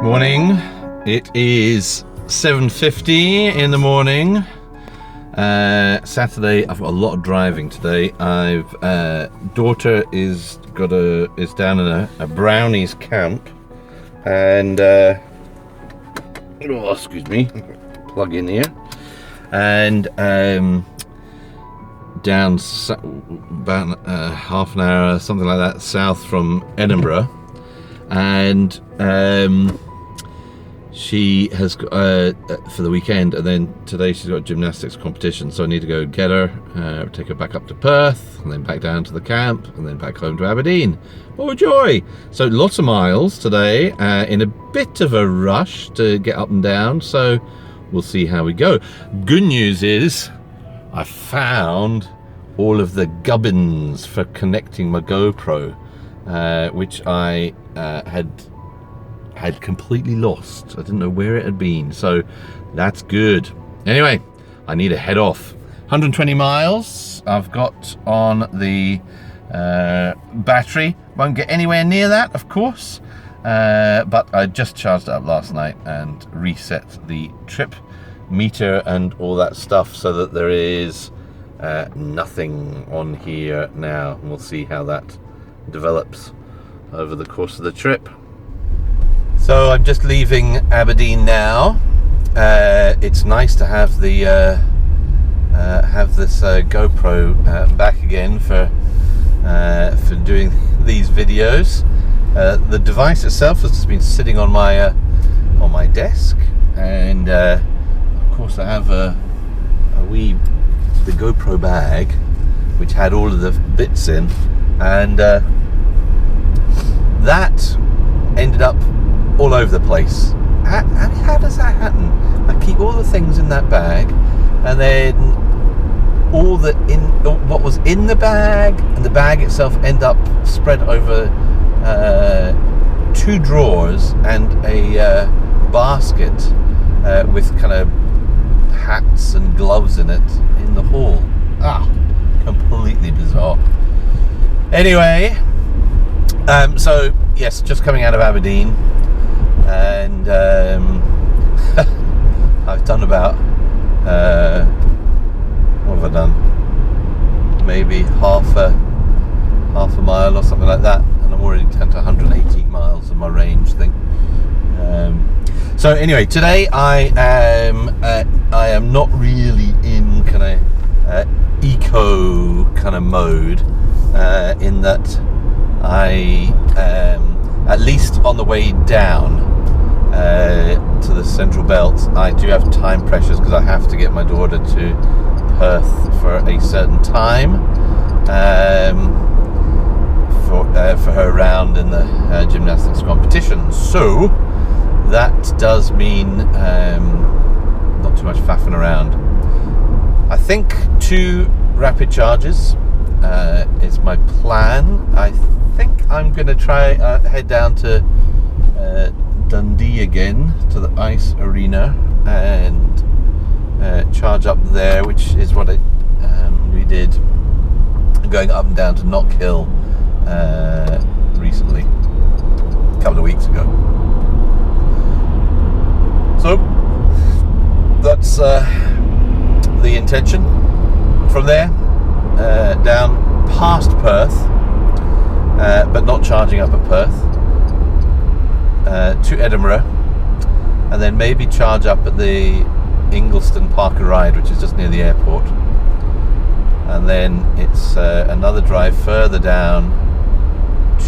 Morning. It is 7:50 in the morning. Saturday. I've got a lot of driving today. Daughter is down in a brownies camp, and excuse me, plug in here, and down about half an hour, something like that, south from Edinburgh, and she has for the weekend, and then today she's got a gymnastics competition, so I need to go get her, take her back up to Perth, and then back down to the camp, and then back home to Aberdeen. Oh joy! So lots of miles today, in a bit of a rush to get up and down, so we'll see how we go. Good news is I found all of the gubbins for connecting my GoPro, which I had completely lost. I didn't know where it had been, so that's good. Anyway, I need to head off. 120 miles I've got on the battery. Won't get anywhere near that, of course, but I just charged it up last night and reset the trip meter and all that stuff so that there is nothing on here now, and we'll see how that develops over the course of the trip. So I'm just leaving Aberdeen now. It's nice to have the this GoPro back again for doing these videos. The device itself has just been sitting on my desk, and of course I have the GoPro bag, which had all of the bits in, and that ended up all over the place. How does that happen? I keep all the things in that bag, and then what was in the bag and the bag itself end up spread over 2 drawers and a basket with kind of hats and gloves in it in the hall. Completely bizarre. Anyway, so yes, just coming out of Aberdeen, and I've done about what have I done? Maybe half a mile or something like that, and I'm already down to 118 miles of my range thing. So anyway, today I am not really in kind of eco kind of mode, in that I at least on the way down to the central belt, I do have time pressures because I have to get my daughter to Perth for a certain time, for her round in the gymnastics competition. So that does mean not too much faffing around. I think 2 rapid charges is my plan. I think I'm going to try head down to Dundee again, to the ice arena, and charge up there, which is what we did going up and down to Knock Hill recently, a couple of weeks ago. So that's the intention. From there down past Perth, but not charging up at Perth, to Edinburgh, and then maybe charge up at the Ingliston Park and Ride, which is just near the airport, and then it's another drive further down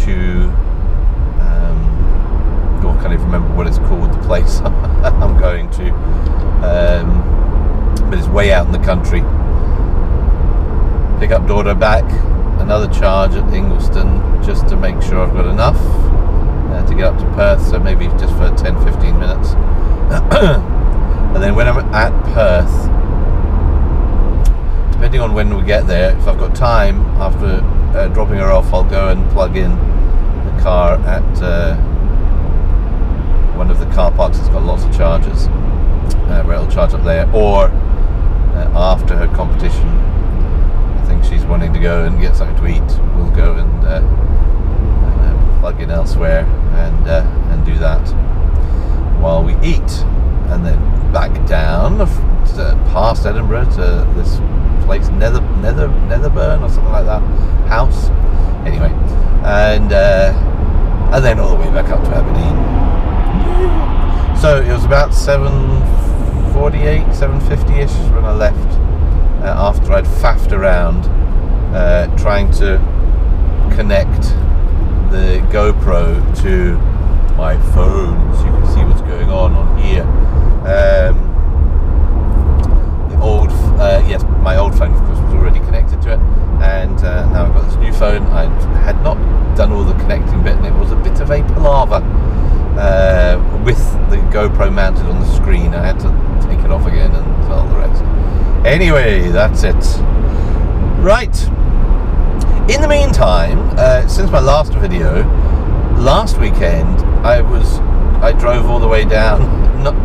to I can't even remember what it's called, the place I'm going to, but it's way out in the country. Pick up daughter, back, another charge at Ingliston just to make sure I've got enough to get up to Perth, so maybe just for 10-15 minutes. And then when I'm at Perth, depending on when we get there, if I've got time after dropping her off, I'll go and plug in the car at one of the car parks that's got lots of chargers, where it'll charge up there, or after her competition, I think she's wanting to go and get something to eat, we'll go and plug in elsewhere and do that. while we eat, and then back down past Edinburgh to this place, Netherburn or something like that, house. Anyway, and then all the way back up to Aberdeen. So it was about 7:48, 7:50ish when I left, after I'd faffed around trying to connect the GoPro to my phone so you can see what's going on here. Yes, my old phone, of course, was already connected to it, and now I've got this new phone. I had not done all the connecting bit, and it was a bit of a palaver with the GoPro mounted on the screen. I had to take it off again and all the rest. Anyway, that's it. Right. In the meantime, since my last video, last weekend I drove all the way down, not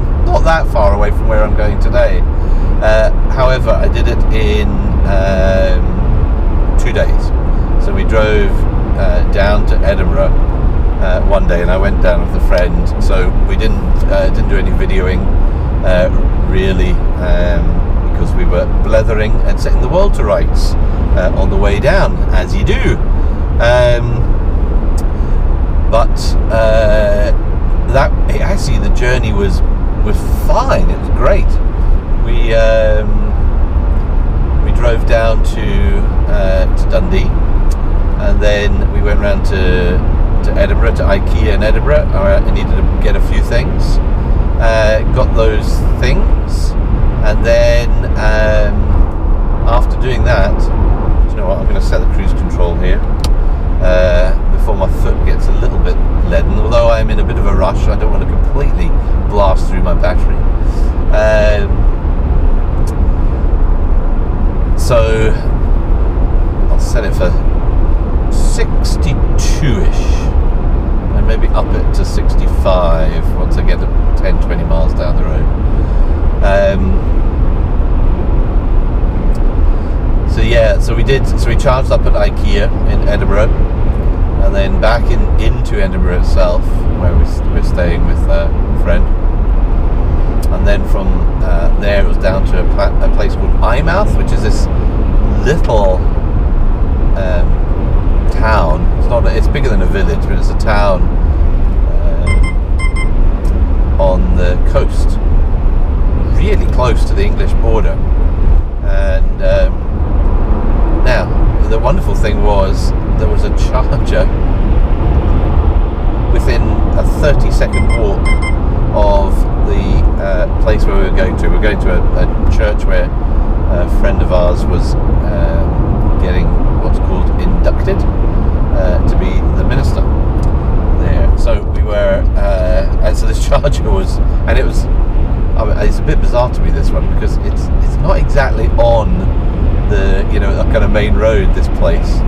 that far away from where I'm going today. However, I did it in 2 days. So we drove down to Edinburgh one day, and I went down with a friend. So we didn't do any videoing really, because we were blethering and setting the world to rights on the way down, as you do. But actually the journey was fine. It was great. We drove down to Dundee, and then we went round to Edinburgh, to IKEA in Edinburgh. I needed to get a few things. Got those things, and then after doing that, do you know what? I'm going to set the cruise control here before my foot gets a little bit leaden. Although I'm in a bit of a rush, I don't want to completely blast through my battery. So I'll set it for 62ish, and maybe up it to 65 once I get to 10-20 miles down the road. So we charged up at IKEA in Edinburgh, and then back into Edinburgh itself, where we're staying with a friend. And then from there it was down to a place called Eyemouth, which is this little town. It's bigger than a village, but it's a town on the coast, really close to the English border. And now the wonderful thing was there was a charger within a 30-second walk of the place where we were going to. We're going to a church where a friend of ours was getting what's called inducted to be the minister there. So we were, and so this charger was, and it's a bit bizarre to me, this one, because it's not exactly on the kind of main road, this place.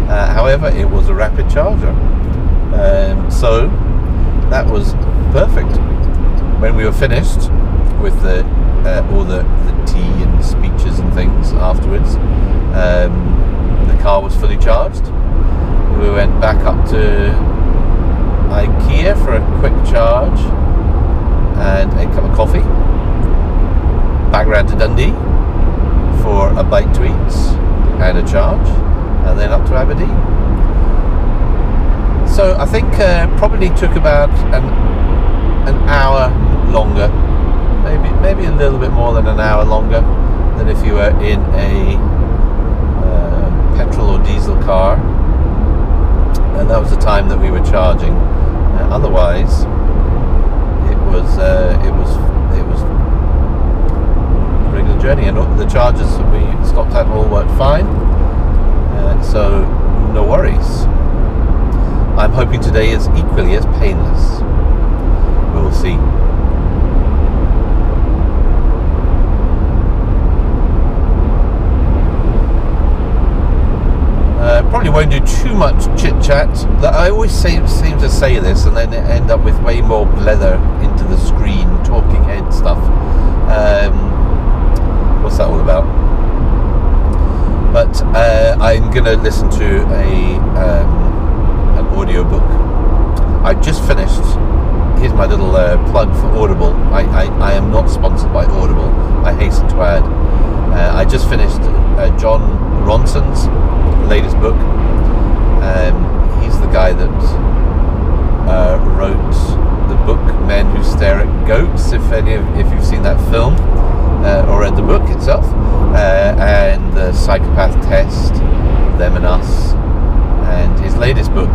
However, it was a rapid charger, so that was perfect. When we were finished with all the tea and speeches and things afterwards, the car was fully charged. We went back up to IKEA for a quick charge and a cup of coffee. Back round to Dundee for a bite to eat and a charge, and then up to Aberdeen. So I think probably took about an hour longer, maybe a little bit more than an hour longer than if you were in a petrol or diesel car, and that was the time that we were charging. Otherwise, it was a regular journey, and the charges that we stopped at all worked fine, so no worries. I'm hoping today is equally as painless. We'll see. Probably won't do too much chit chat. I always seem to say this and then end up with way more blether into the screen, talking head stuff. What's that all about? But I'm going to listen to an audio book. I just finished here's my little plug for Audible. I am not sponsored by Audible, I hasten to add. I just finished John Ronson's latest book. He's the guy that wrote the book Men Who Stare at Goats, if you've seen that film or read the book itself, and the Psychopath Test, Them and Us, and his latest book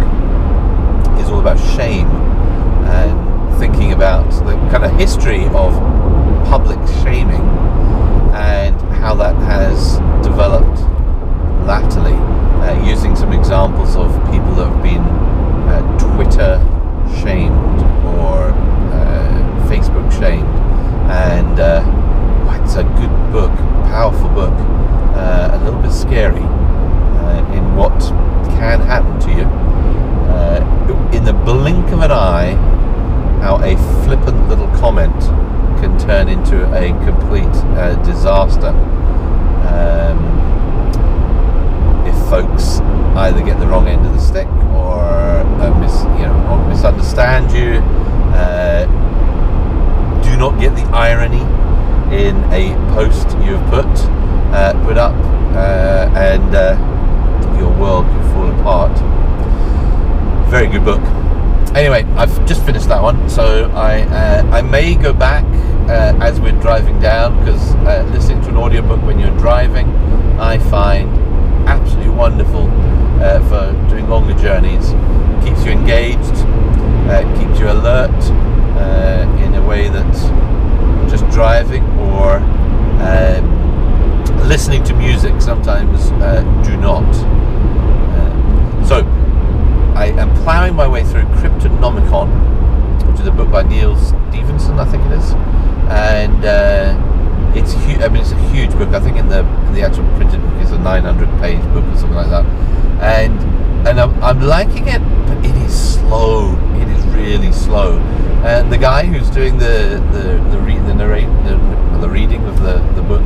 is all about shame and thinking about the kind of history of public shaming and how that has developed latterly, using some examples of people that have been Twitter shamed or Facebook shamed, and it's a good book, powerful book, a little bit scary in what can happen to you in the blink of an eye, how a flippant little comment can turn into a complete disaster if folks either get the wrong end of the stick or misunderstand you, do not get the irony in a post you've put up, and your world can fall apart. Very good book. Anyway, I've just finished that one, so I may go back as we're driving down, because listening to an audiobook when you're driving I find absolutely wonderful for doing longer journeys. Keeps you engaged, keeps you alert in a way that just driving or listening to music sometimes do not. So I am ploughing my way through Cryptonomicon, which is a book by Neil Stevenson, I think it is, and it's huge. I mean, it's a huge book. I think in the actual printed book it's a 900-page book or something like that, and I'm liking it, but it is slow. It is really slow, and the guy who's doing the reading of the book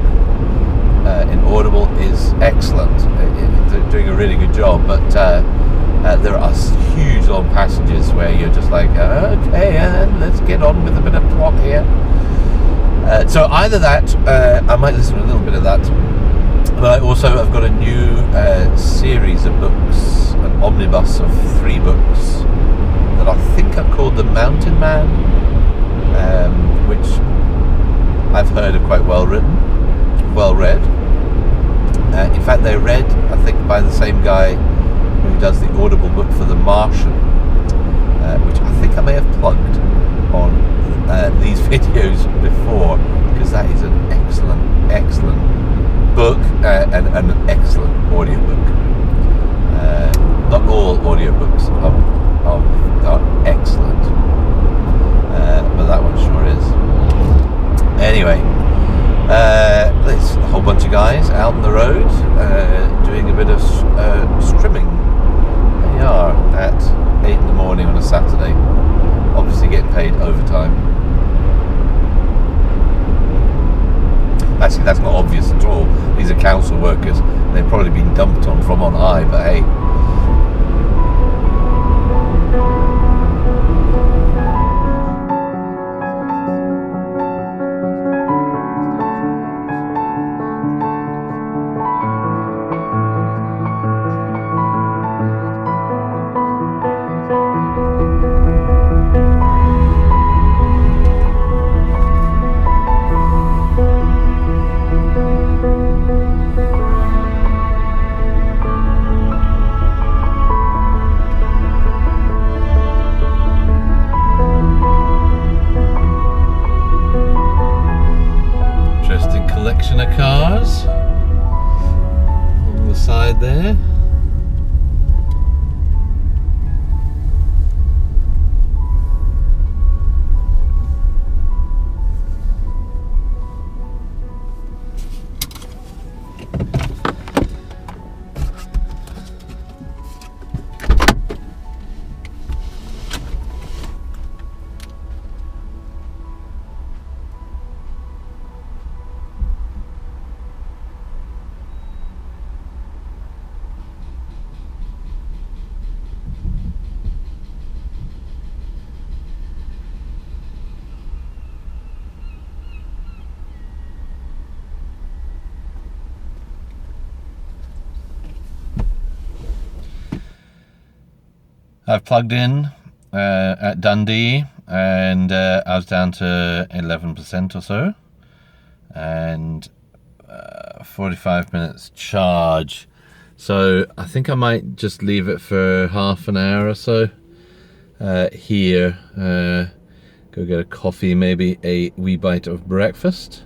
in Audible is excellent, doing a really good job, but there are huge long passages where you're just like, okay, let's get on with a bit of plot here. So either that, I might listen to a little bit of that, but I also have got a new series of books, an omnibus of 3 books that I think are called The Mountain Man, which I've heard are quite well written, well read. In fact, they're read, I think, by the same guy who does the Audible book for The Martian, which I think I may have plugged on these videos before, because that is an excellent book and an excellent audiobook. Not all audiobooks are excellent, but that one sure is. Anyway, there's a whole bunch of guys out on the road doing a bit of strimming. They are at 8 in the morning on a Saturday, obviously getting paid overtime. Actually, that's not obvious at all. These are council workers. They've probably been dumped on from on high, but hey. Collection of cars on the side there. I've plugged in at Dundee, and I was down to 11% or so, and 45 minutes charge. So I think I might just leave it for half an hour or so here. Go get a coffee, maybe a wee bite of breakfast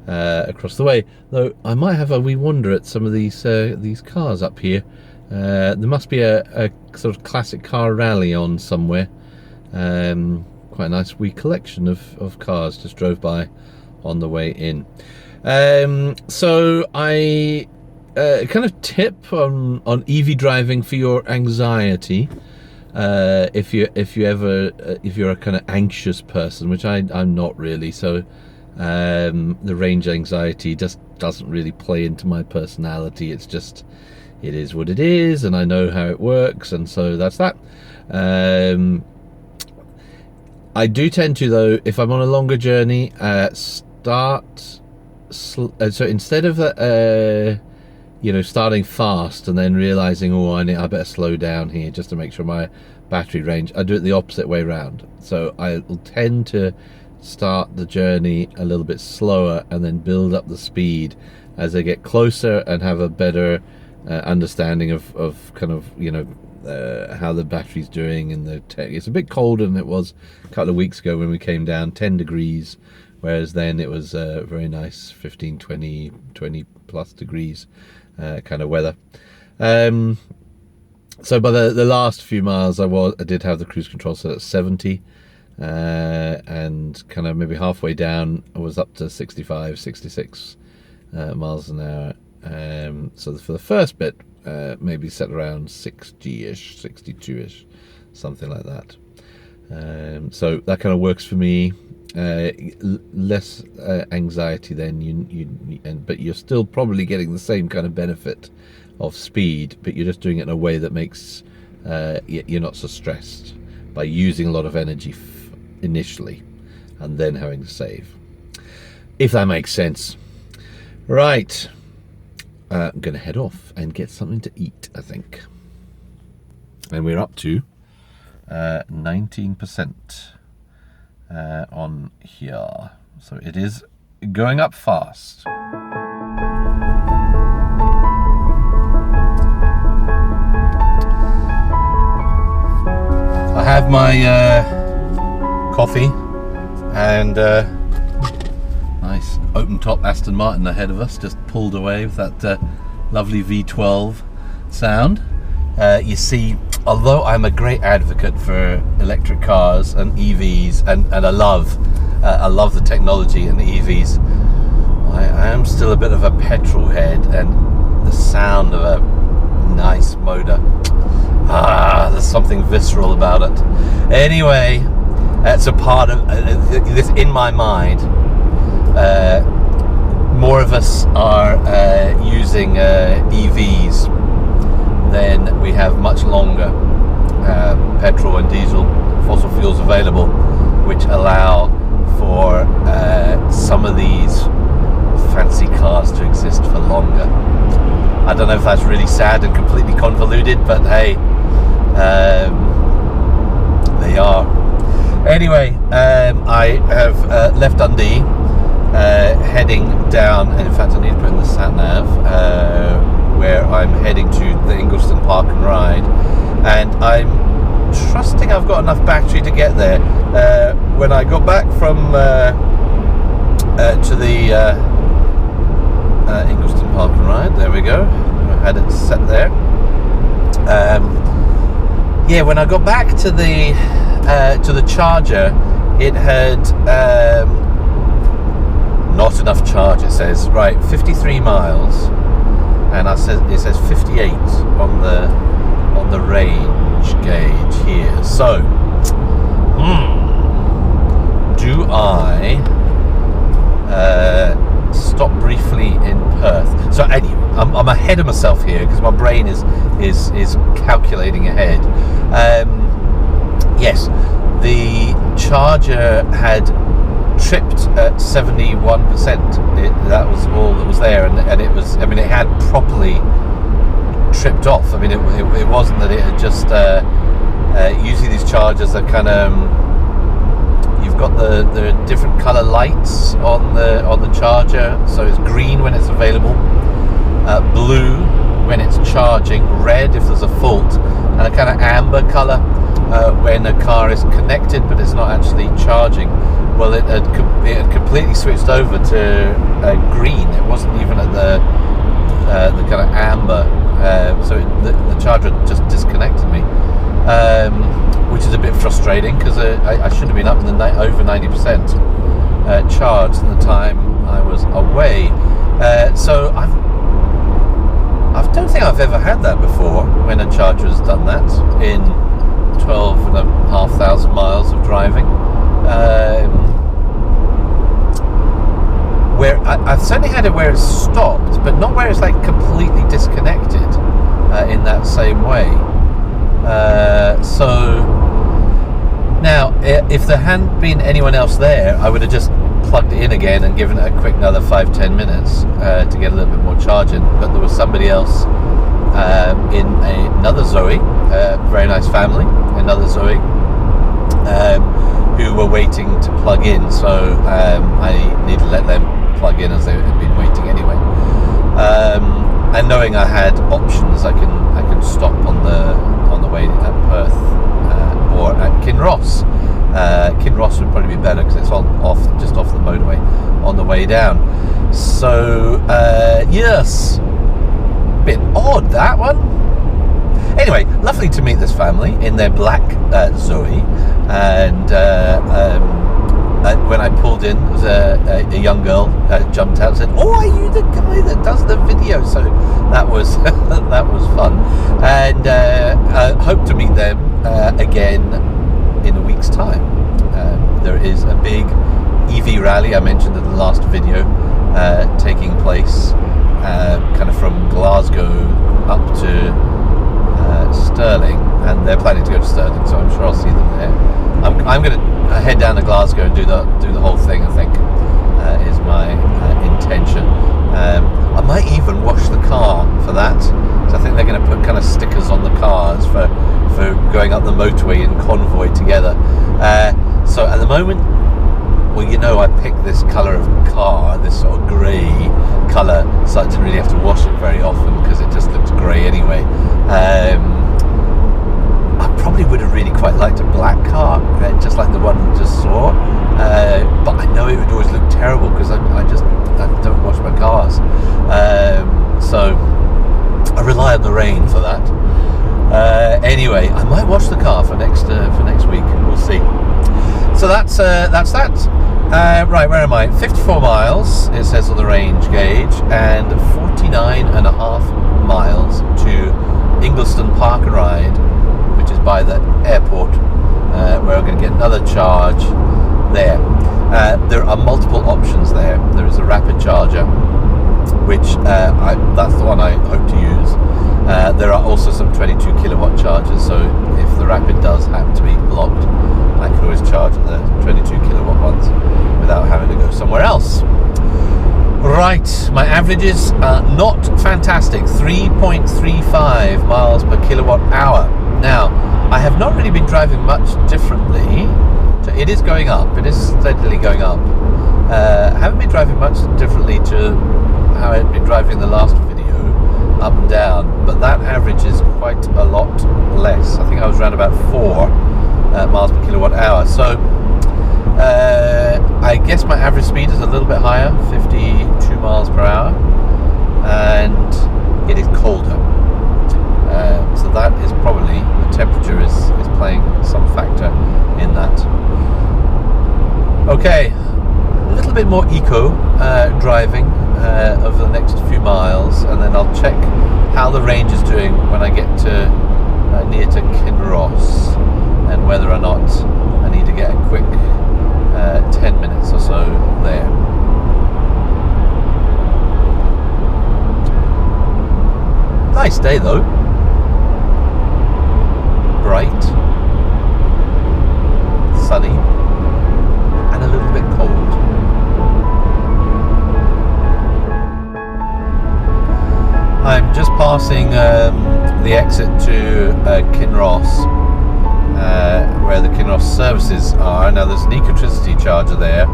across the way. Though I might have a wee wander at some of these cars up here. There must be a sort of classic car rally on somewhere. Quite a nice wee collection of cars just drove by on the way in. So I kind of tip on EV driving for your anxiety. If you're a kind of anxious person, which I'm not really, so the range anxiety just doesn't really play into my personality. It's just, it is what it is, and I know how it works, and so that's that. I do tend to, though, if I'm on a longer journey, start so instead of starting fast and then realizing, oh, I better slow down here just to make sure my battery range, I do it the opposite way around. So I will tend to start the journey a little bit slower and then build up the speed as I get closer and have a better understanding of kind of how the battery's doing. And it's a bit colder than it was a couple of weeks ago when we came down, 10 degrees, whereas then it was very nice 15, 20 plus degrees kind of weather. So by the last few miles I did have the cruise control set at 70, and kind of maybe halfway down I was up to 65, 66 miles an hour. So for the first bit, maybe set around 60-ish, 62-ish, something like that. So that kind of works for me. Less anxiety then, but you're still probably getting the same kind of benefit of speed, but you're just doing it in a way that makes you're not so stressed by using a lot of energy initially and then having to save, if that makes sense. Right, I'm gonna head off and get something to eat, I think. And we're up to 19% on here, so it is going up fast. I have my coffee and nice open top Aston Martin ahead of us, just pulled away with that lovely V12 sound. You see, although I'm a great advocate for electric cars and EVs, and I love the technology in the EVs, I am still a bit of a petrol head, and the sound of a nice motor, there's something visceral about it. Anyway, that's a part of this in my mind. More of us are using EVs, then we have much longer petrol and diesel fossil fuels available, which allow for some of these fancy cars to exist for longer. I don't know if that's really sad and completely convoluted, but hey, they are. Anyway, I have left Dundee, heading down, and in fact I need to put in the sat-nav, where I'm heading to the Ingliston Park and Ride, and I'm trusting I've got enough battery to get there. When I got back from to the Ingliston Park and Ride, there we go, I had it set there. Yeah, when I got back to the charger, it had not enough charge. It says, right, 53 miles, and it says 58 on the range gauge here. So, do I stop briefly in Perth? So anyway, I'm ahead of myself here because my brain is calculating ahead. Yes, the charger had tripped at 71%. That was all that was there, and it was, I mean, it had properly tripped off. I mean, it wasn't that it had just Usually these chargers are kind of, you've got the different color lights on the charger. So it's green when it's available, blue when it's charging, red if there's a fault, and a kind of amber color when a car is connected but it's not actually charging. Well, it had completely switched over to green. It wasn't even at the kind of amber, so the charger just disconnected me, which is a bit frustrating because I should have been up in the over 90% charged at the time I was away. So I don't think I've ever had that before when a charger has done that in 12,500 miles of driving. Where I've certainly had it where it's stopped, but not where it's like completely disconnected in that same way. So now, if there hadn't been anyone else there, I would have just plugged it in again and given it a quick another 5-10 minutes to get a little bit more charging. But there was somebody else in another Zoe, very nice family, another Zoe, who were waiting to plug in. So I need to let them plug in as they had been waiting anyway. And knowing I had options, I can stop on the way at Perth or at Kinross. Kinross would probably be better because it's just off the motorway on the way down. So yes, bit odd that one. Anyway, lovely to meet this family in their black Zoe, and when I pulled in, there was a young girl jumped out and said, "Oh, are you the guy that does the video?" So that was that was fun, and I hope to meet them again in a week's time. There is a big EV rally I mentioned in the last video taking place kind of from Glasgow up to Stirling, and they're planning to go to Stirling, so I'm sure I'll see them there. I'm going to head down to Glasgow and do the whole thing. I think is my intention. I might even wash the car for that. So I think they're going to put kind of stickers on the cars for going up the motorway in convoy together. So at the moment, well, you know, I picked this colour of car, this sort of grey colour, so I didn't really have to wash it very often because it just looks grey anyway. I probably would have really quite liked a black car, just like the one we just saw, but I know it would always look terrible because I don't wash my cars, so I rely on the rain for that. Anyway, I might wash the car for next week. We'll see. So that's that. Right, where am I? 54 miles, it says on the range gauge, and 49.5 miles to Ingliston Park and Ride, which is by the airport, where I'm going to get another charge there. There are multiple options there. There is a rapid charger, which that's the one I hope to use. There are also some 22 kilowatt chargers, so if the rapid does happen to be blocked, I can always charge the 22 kilowatt ones without having to go somewhere else. Right, my averages are not fantastic, 3.35 miles per kilowatt hour. Now, I have not really been driving much differently. It is going up, it is steadily going up. I haven't been driving much differently to how I had been driving the last video, up and down, but that average is quite a lot less. I think I was around about 4 miles per kilowatt hour. So I guess my average speed is a little bit higher, 52 miles per hour, and it is colder. So that is probably, the temperature is playing some factor in that. Okay, a little bit more eco driving over the next few miles, and then I'll check how the range is doing when I get to near to Kinross, and whether or not I need to get a quick 10 minutes or so there. Nice day though. Bright, sunny, and a little bit cold. I'm just passing the exit to Kinross, where the Kinross services are. Now there's an ecotricity charger there,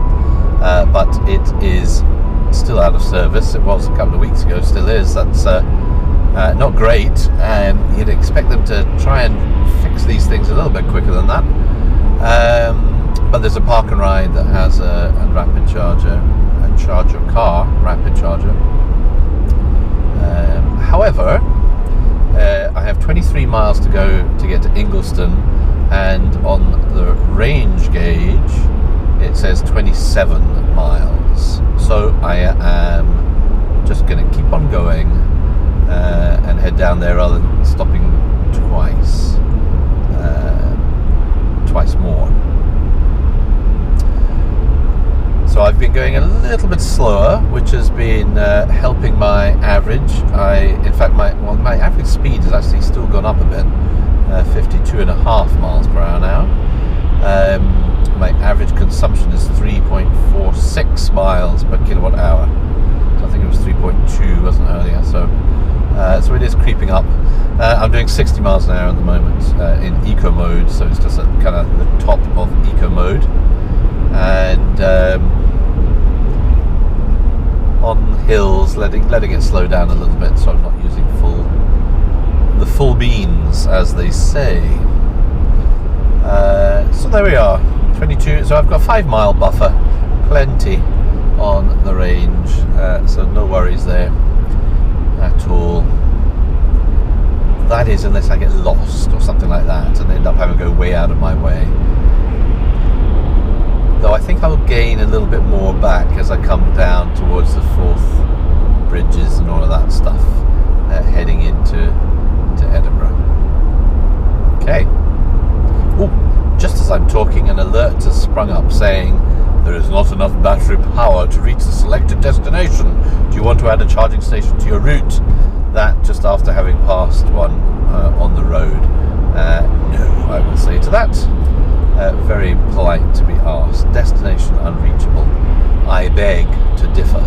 but it is still out of service. It was a couple of weeks ago, still is. That's not great, and you'd expect them to try and fix these things a little bit quicker than that. But there's a park and ride that has a rapid charger, a charge your car rapid charger. However, I have 23 miles to go to get to Ingliston, and on the range gauge it says 27 miles. So I am just going to keep on going and head down there rather than stopping twice more. So I've been going a little bit slower, which has been helping my average. In fact, my average speed has actually still gone up a bit, 52.5 miles per hour now. My average consumption is 3.46 miles per kilowatt hour. So I think it was 3.2, wasn't it, earlier? So it is creeping up. I'm doing 60 miles an hour at the moment in eco mode, so it's just at kind of the top of eco mode. And on hills, letting it slow down a little bit, so I'm not using the full beans, as they say. So there we are, 22. So I've got a 5 mile buffer, plenty on the range. So no worries there at all. That is, unless I get lost or something like that and end up having to go way out of my way. Though I think I'll gain a little bit more back as I come down towards the Forth bridges and all of that stuff, heading into Edinburgh. Okay. Oh, just as I'm talking, an alert has sprung up saying there is not enough battery power to reach the selected destination. Do you want to add a charging station to your route? That just after having passed one on the road. No, I will say to that. Very polite to be asked. Destination unreachable. I beg to differ.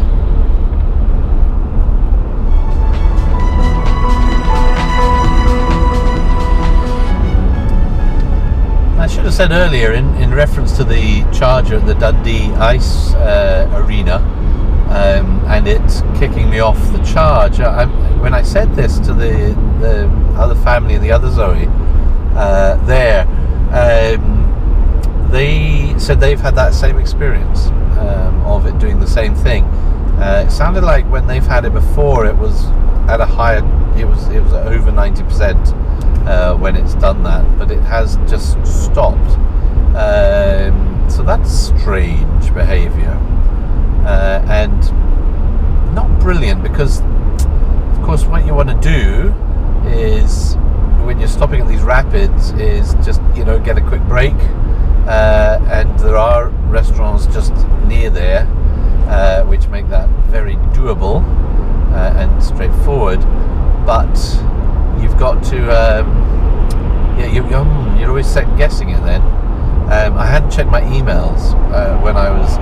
I should have said earlier, in reference to the charger at the Dundee Ice Arena, and it's kicking me off the charge. When I said this to the other family and the other Zoe they said they've had that same experience of it doing the same thing. It sounded like when they've had it before, it was at a higher, it was at over 90% when it's done that, but it has just stopped. So that's strange behaviour, and not brilliant, because of course what you want to do is, when you're stopping at these rapids, is just, get a quick break, and there are restaurants just near there which make that very doable and straightforward, but you've got to you're always second guessing it then. I hadn't checked my emails when I was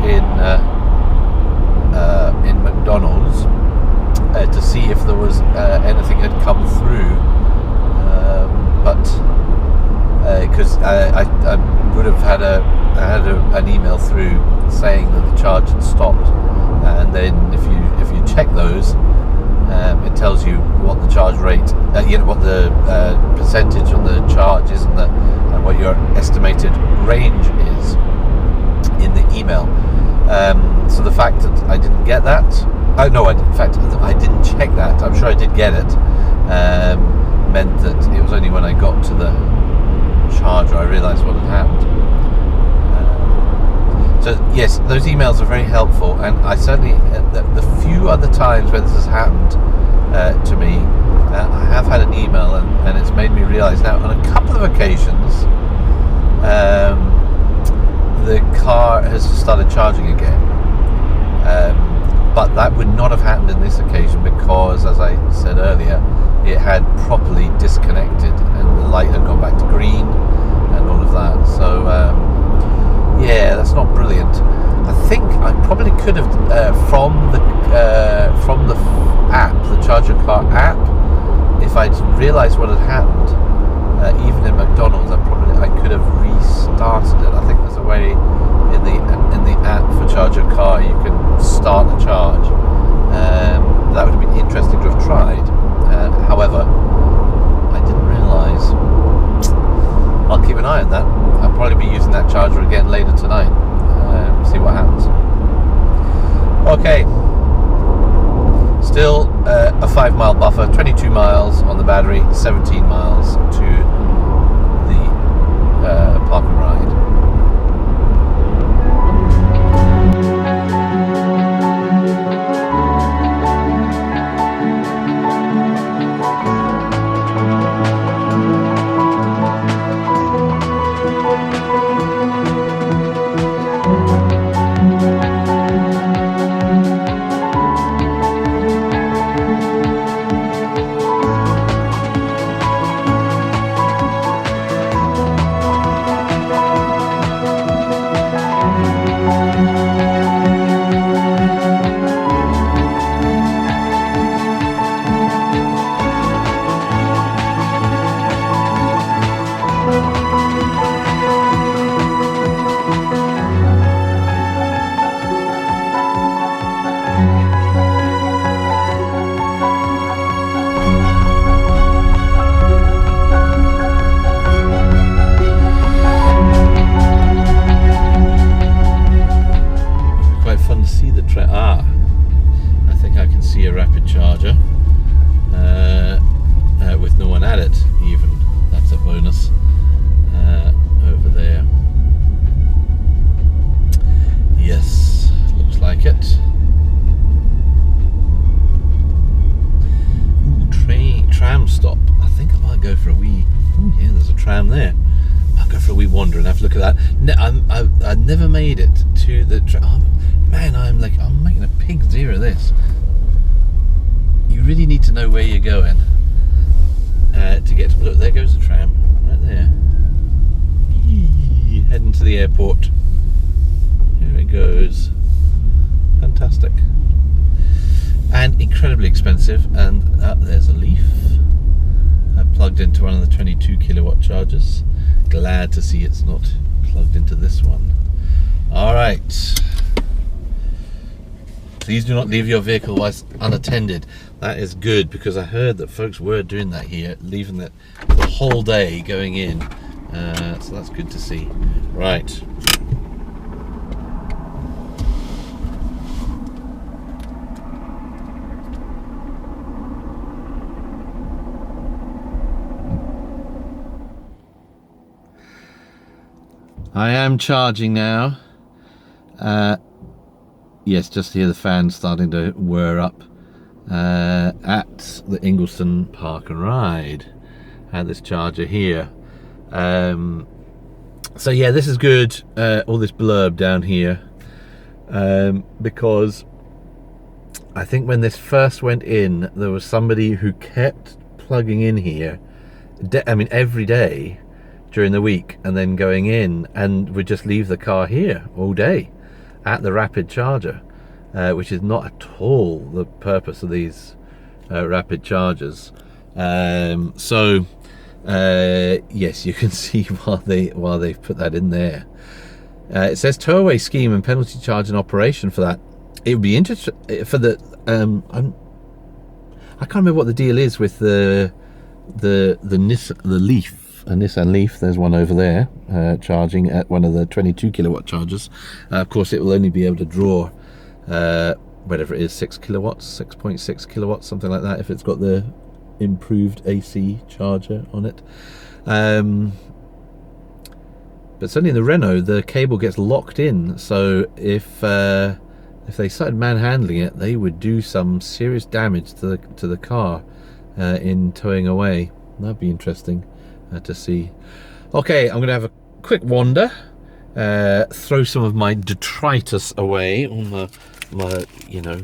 in McDonald's to see if there was anything had come through, but because I would have had an email through saying that the charge had stopped, and then if you check those, it tells you what the charge rate, what the percentage on the charge is, and what your estimated range is in the email. So the fact that I didn't get that, I didn't check that. I'm sure I did get it. Meant that it was only when I got to the charger I realised what had happened. So yes, those emails are very helpful, and I certainly, the few other times where this has happened to me, I have had an email, and it's made me realise now on a couple of occasions the car has started charging again, but that would not have happened in this occasion, because, as I said earlier, it had properly disconnected and the light had gone back to green and all of that. So yeah, that's not brilliant. I think I probably could have from the app, the Charge Your Car app, if I'd realised what had happened, even in McDonald's, I could have restarted it. I think there's a way in the app for Charge Your Car you can start a charge. That would have been interesting to have tried. However, I didn't realise. I'll keep an eye on that. I'll probably be using that charger again later tonight. See what happens. Okay. Still a 5 mile buffer, 22 miles on the battery, 17 miles to the park and ride. With no one at it, even. That's a bonus over there. Yes, looks like it. Ooh, tram stop. I think I might go for a wee. Oh yeah, there's a tram there. I'll go for a wee wander and have a look at that. I've never made it to the tram. Man, I'm making a pig's deer of this. You really need to know where you're going to get to. Look, there goes the tram right there. Eee, heading to the airport. Here it goes. Fantastic. And incredibly expensive. And there's a Leaf. I plugged into one of the 22 kilowatt chargers. Glad to see it's not plugged into this one. All right. Please do not leave your vehicle whilst unattended. That is good, because I heard that folks were doing that here, leaving it the whole day going in. So that's good to see. Right. I am charging now. Yes, just hear the fan starting to whir up at the Ingleton Park and Ride. Had this charger here. So yeah, this is good. All this blurb down here, because I think when this first went in, there was somebody who kept plugging in here. Every day during the week, and then going in, and would just leave the car here all day at the rapid charger, which is not at all the purpose of these rapid chargers. So yes, you can see why they've put that in there. It says towaway scheme and penalty charge in operation for that. It would be interesting for the I can't remember what the deal is with the Leaf. A Nissan Leaf, there's one over there charging at one of the 22 kilowatt chargers. Of course, it will only be able to draw whatever it is, 6 kilowatts, 6.6 kilowatts, something like that, if it's got the improved AC charger on it. But certainly in the Renault, the cable gets locked in, so if they started manhandling it, they would do some serious damage to the car in towing away. That'd be interesting to see. Okay, I'm gonna have a quick wander, throw some of my detritus away on my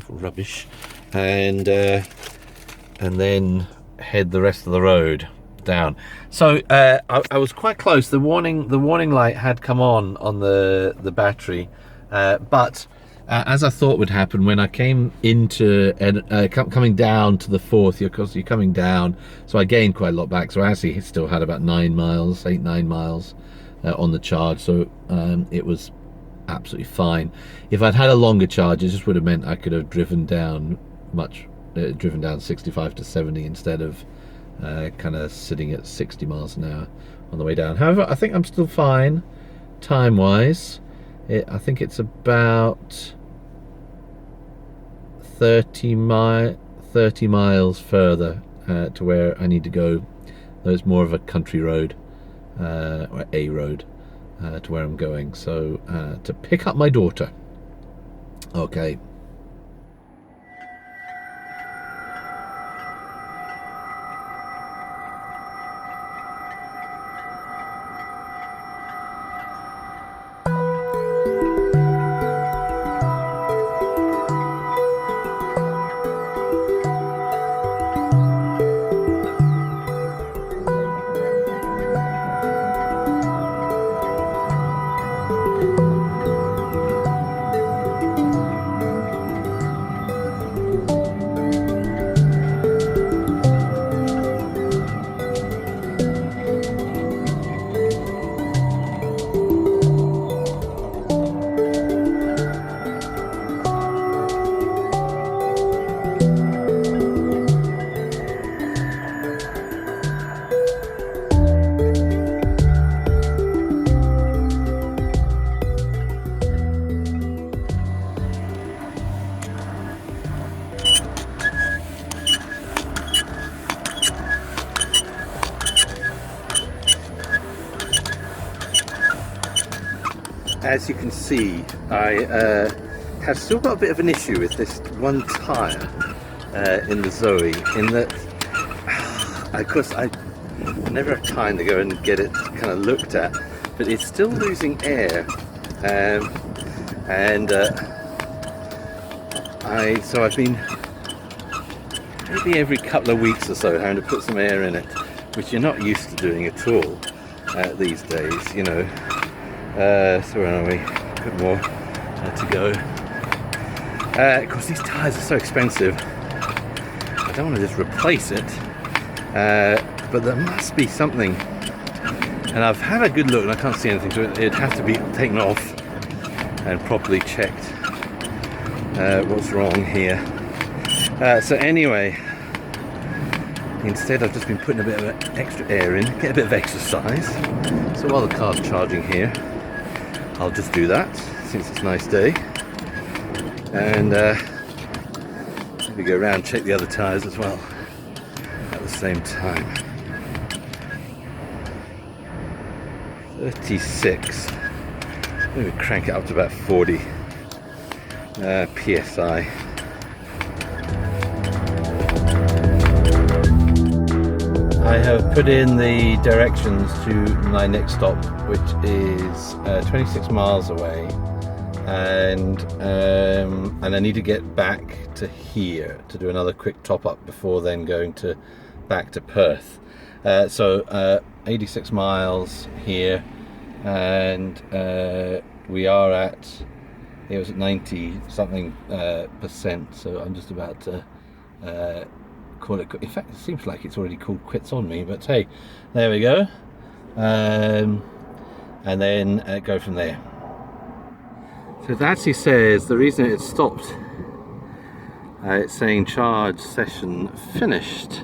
rubbish, and then head the rest of the road down. So I was quite close. The warning light had come on the battery, but as I thought would happen when I came into coming down to the 4th. Of course, you're coming down, so I gained quite a lot back. So I actually still had about 9 miles, 8-9 miles on the charge. So it was absolutely fine. If I'd had a longer charge, it just would have meant I could have driven down driven down 65 to 70 instead of kind of sitting at 60 miles an hour on the way down. However, I think I'm still fine time-wise. I think it's about 30 miles further to where I need to go. Though it's more of a country road, or a road, to where I'm going. So to pick up my daughter. Okay. As you can see, I have still got a bit of an issue with this one tyre in the Zoe, in that, of course, I never have time to go and get it kind of looked at, but it's still losing air, so I've been maybe every couple of weeks or so having to put some air in it, which you're not used to doing at all these days, you know. So where are we? A bit more to go. Of course, these tyres are so expensive. I don't want to just replace it, but there must be something. And I've had a good look and I can't see anything, so it'd have to be taken off and properly checked what's wrong here. So anyway, instead I've just been putting a bit of extra air in, get a bit of exercise. So while the car's charging here, I'll just do that since it's a nice day, and maybe go around and check the other tyres as well at the same time. 36. Maybe crank it up to about 40 psi. I have put in the directions to my next stop, which is 26 miles away, and I need to get back to here to do another quick top up before then going back to Perth. So 86 miles here, and we are at, it was at 90 something percent, so I'm just about to call it. In fact, it seems like it's already called quits on me, but hey, there we go. And then go from there. So it actually says the reason it stopped, it's saying charge session finished.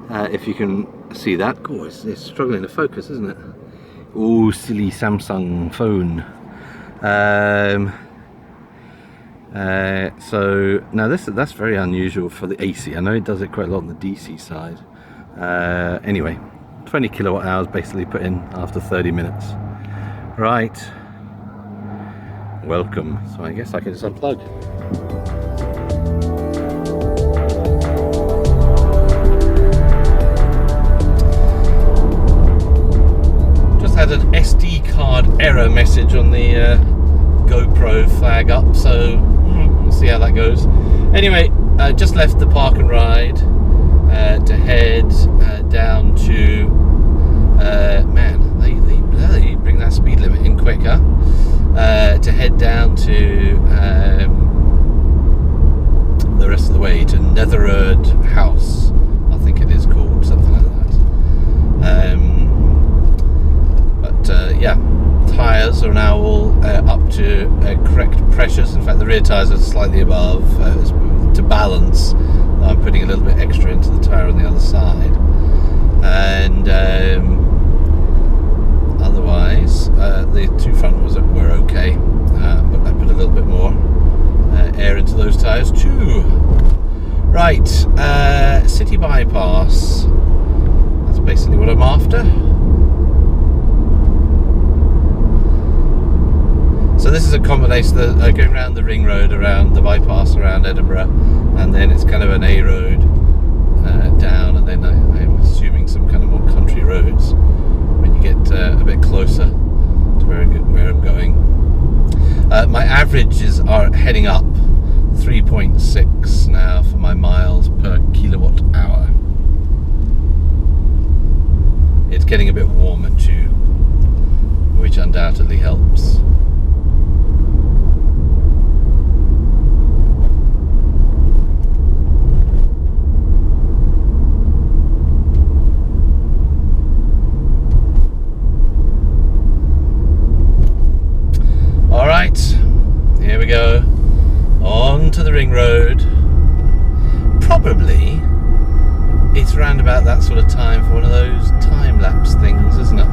If you can see that. Oh, it's struggling to focus, isn't it? Oh, silly Samsung phone. So now that's very unusual for the AC. I know it does it quite a lot on the DC side. Anyway, 20 kilowatt hours basically put in after 30 minutes. Right, welcome. So I guess I can just unplug. Just had an SD card error message on the GoPro flag up, so we'll see how that goes. Anyway, just left the park and ride to head down to man, they bring that speed limit in quicker, to head down to Netherwood House, I think it is called, something like that. But yeah, tyres are now all up to correct pressures. In fact, the rear tyres are slightly above to balance. I'm putting a little bit extra into the tyre on the other side, and otherwise the two front were okay, but I put a little bit more air into those tyres too. Right, city bypass. That's basically what I'm after. So this is a combination of going around the ring road, around the bypass, around Edinburgh, and then it's kind of an A road down, and then I'm assuming some kind of more country roads when you get a bit closer to where I'm going. My averages are heading up, 3.6 now for my miles per kilowatt hour. It's getting a bit warmer too, which undoubtedly helps. Alright, here we go, on to the ring road. Probably it's round about that sort of time for one of those time-lapse things, isn't it?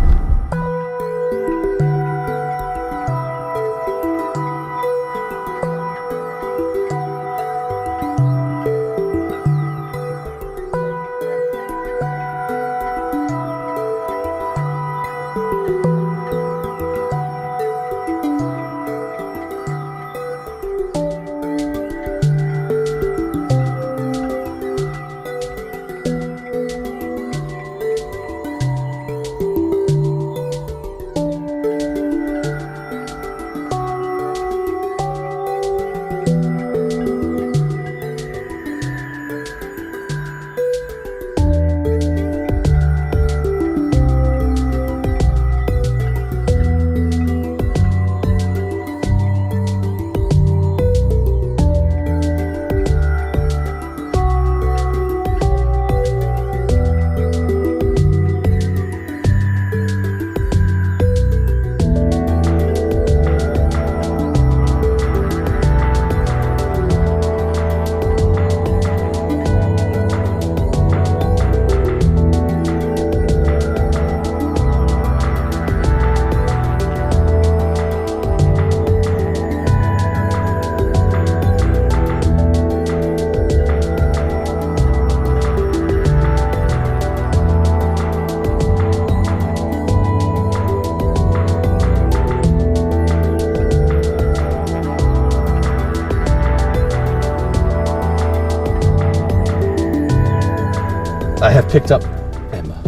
I have picked up Emma,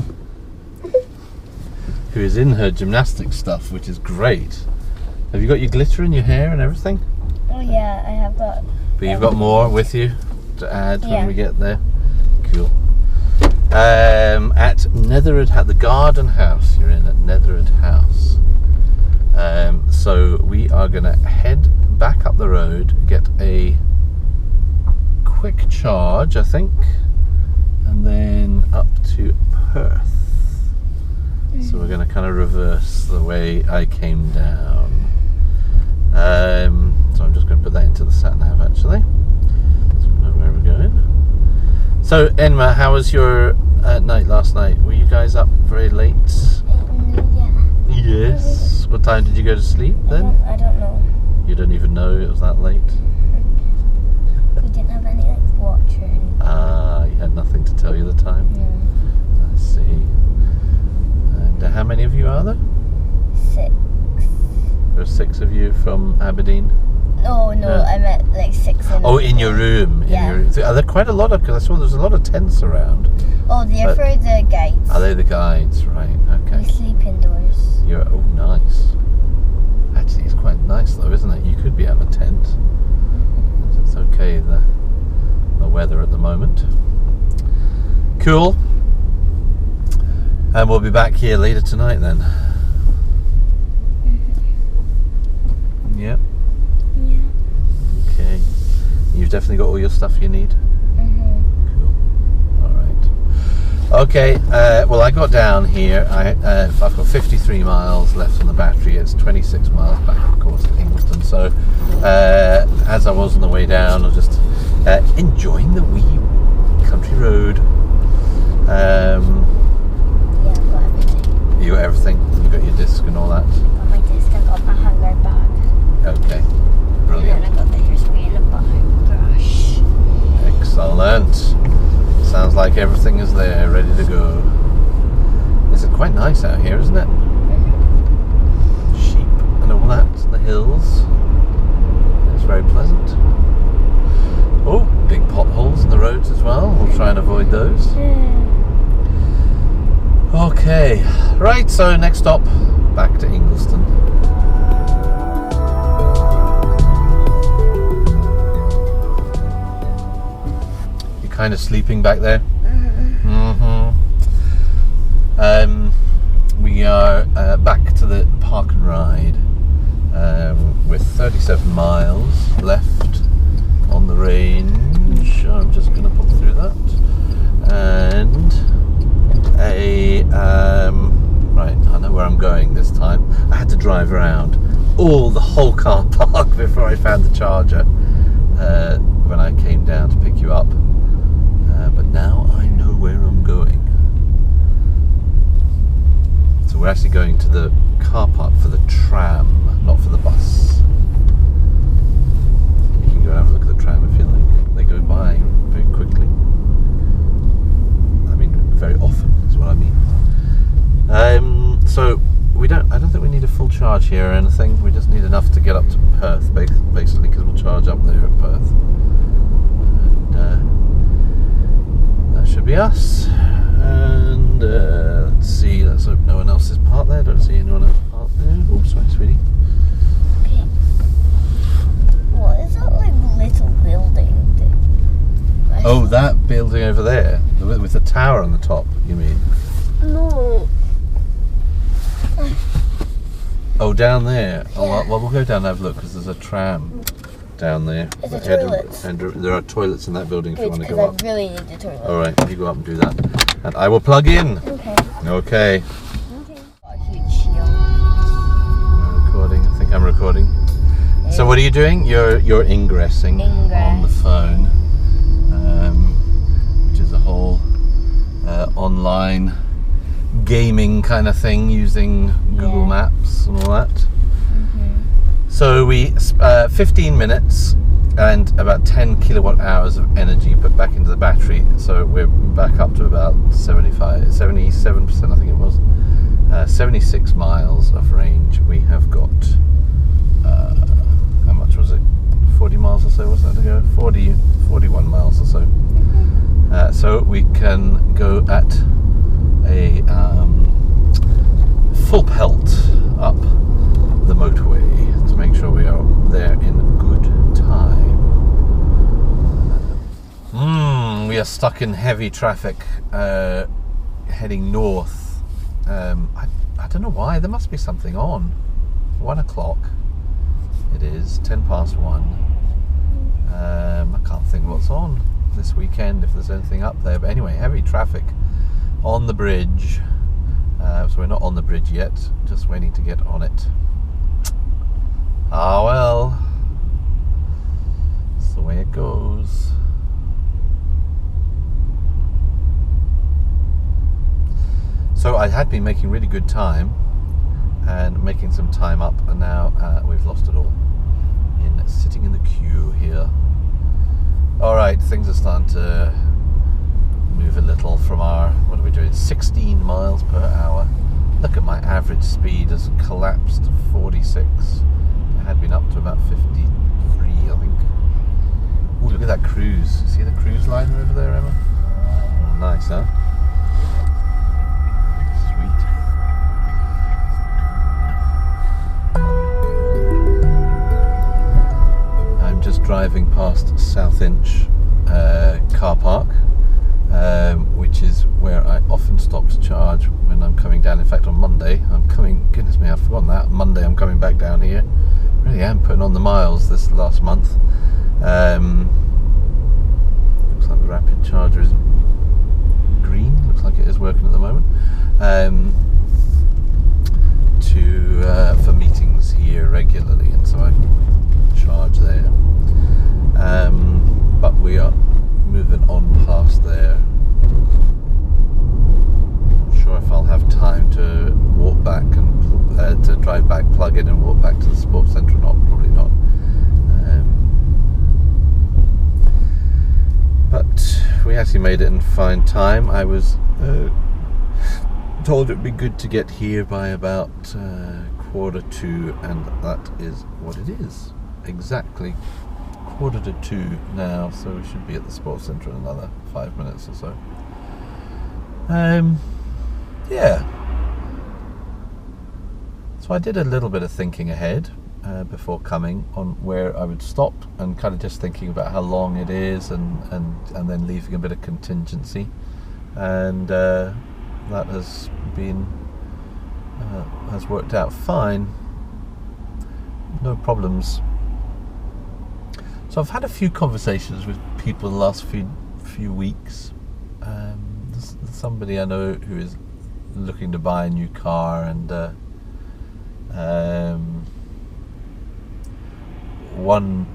who is in her gymnastics stuff, which is great. Have you got your glitter in your hair and everything? Oh yeah, I have got. But you've got more with you to add when we get there? Cool. At Netherwood House, the garden house you're in at Netherwood House. So we are going to head back up the road, get a quick charge, I think, and then up to Perth. So we're going to kind of reverse the way I came down. So I'm just going to put that into the sat nav actually, so we know where we're going. So Enma, how was your night last night? Were you guys up very late? Yeah. Yes. What time did you go to sleep then? I don't know. You don't even know it was that late? We didn't have any like watch or anything. Ah, you had nothing to tell you the time? Yeah. I see. And how many of you are there? 6. There are 6 of you from Aberdeen? Oh no, Yeah. I meant like 6 in. Oh, in your room? Yeah. Are there quite a lot of, because I saw there's a lot of tents around. Oh, they're But- for the guides. Are they the guides? Right, We okay. sleep indoors. Oh, nice. Actually, it's quite nice though, isn't it? You could be out of a tent. It's okay, the weather at the moment. Cool. And we'll be back here later tonight then. Yep. Yeah. Okay. You've definitely got all your stuff you need? Mhm. Okay, well I got down here, I've got 53 miles left on the battery. It's 26 miles back, of course, to Ingliston. So as I was on the way down, I was just enjoying the wee country road. Yeah, I've got everything. You got everything? You got your disc and all that? I've got my disc, I've got my handbag bag. Okay, And brilliant. then I got the hairspray and a brush. Excellent. Sounds like everything is there, ready to go. This is quite nice out here, isn't it? Sheep and all that, the hills. It's very pleasant. Oh, big potholes in the roads as well. We'll try and avoid those. Okay, right, so next stop, back to Ingliston. Kind of sleeping back there. We are back to the park and ride with 37 miles left on the range. I'm just going to pop through that, and right, I know where I'm going this time. I had to drive around the whole car park before I found the charger when I came down to pick you up. But now I know where I'm going. So we're actually going to the car park for the tram, not for the bus. You can go and have a look at the tram if you like. They go by very quickly. I mean, very often is what I mean. So I don't think we need a full charge here or anything. We just need enough to get up to Perth, basically, because we'll charge up there at Perth. And that should be us. And let's see, let's hope no one else is parked there. Don't see anyone else parked there. Oh, sorry, sweetie. Okay. What is that like little building thing? Oh, that building over there, with the tower on the top, you mean? No. Oh, down there. Yeah. Oh, well, we'll go down and have a look, because there's a tram down there. Is there toilets? And there are toilets in that building if you Good, want to because go up. I really need the toilet. Alright, you go up and do that. And I will plug in. Okay. Okay. Okay. Got a huge shield. I'm recording. I think I'm recording. So what are you doing? You're ingressing on the phone, which is a whole online gaming kind of thing using Google Maps and all that. So we 15 minutes and about 10 kilowatt hours of energy put back into the battery. So we're back up to about 77%, I think it was. 76 miles of range. We have got, how much was it? 40 miles or so, wasn't it to go? 41 miles or so. So we can go at a full pelt up the motorway to make sure we are there in good time. We are stuck in heavy traffic heading north. I don't know why, there must be something on. 1 o'clock it is, 10 past 1. I can't think what's on this weekend, if there's anything up there, but anyway, heavy traffic on the bridge. So we're not on the bridge yet, just waiting to get on it. Ah well, it's the way it goes. So I had been making really good time and making some time up, and now we've lost it all in sitting in the queue here. Alright, things are starting to move a little from our, what are we doing, 16 miles per hour. Look at my average speed has collapsed to 46. It had been up to about 53, I think. Ooh, look at that cruise. See the cruise liner over there, Emma? Oh, nice, huh? Sweet. I'm just driving past South Inch car park, which is where I often stop to charge when I'm coming down. In fact, on Monday, goodness me, I'd forgotten that. Monday I'm coming back down here. Really am putting on the miles this last month. Looks like the rapid charger is green. Looks like it is working at the moment. For meetings here regularly, and so I charge there. But we are moving on past there. Not sure if I'll have time to walk back and to drive back, plug in, and walk back to the sports centre or not. Probably not. But we actually made it in fine time. I was told it'd be good to get here by about 1:45, and that is what it is. Exactly 1:45 now, so we should be at the sports centre in another 5 minutes or so. Yeah. So I did a little bit of thinking ahead before coming on where I would stop, and kind of just thinking about how long it is, and then leaving a bit of contingency, and that has been has worked out fine. No problems. So I've had a few conversations with people in the last few weeks. There's somebody I know who is looking to buy a new car, and one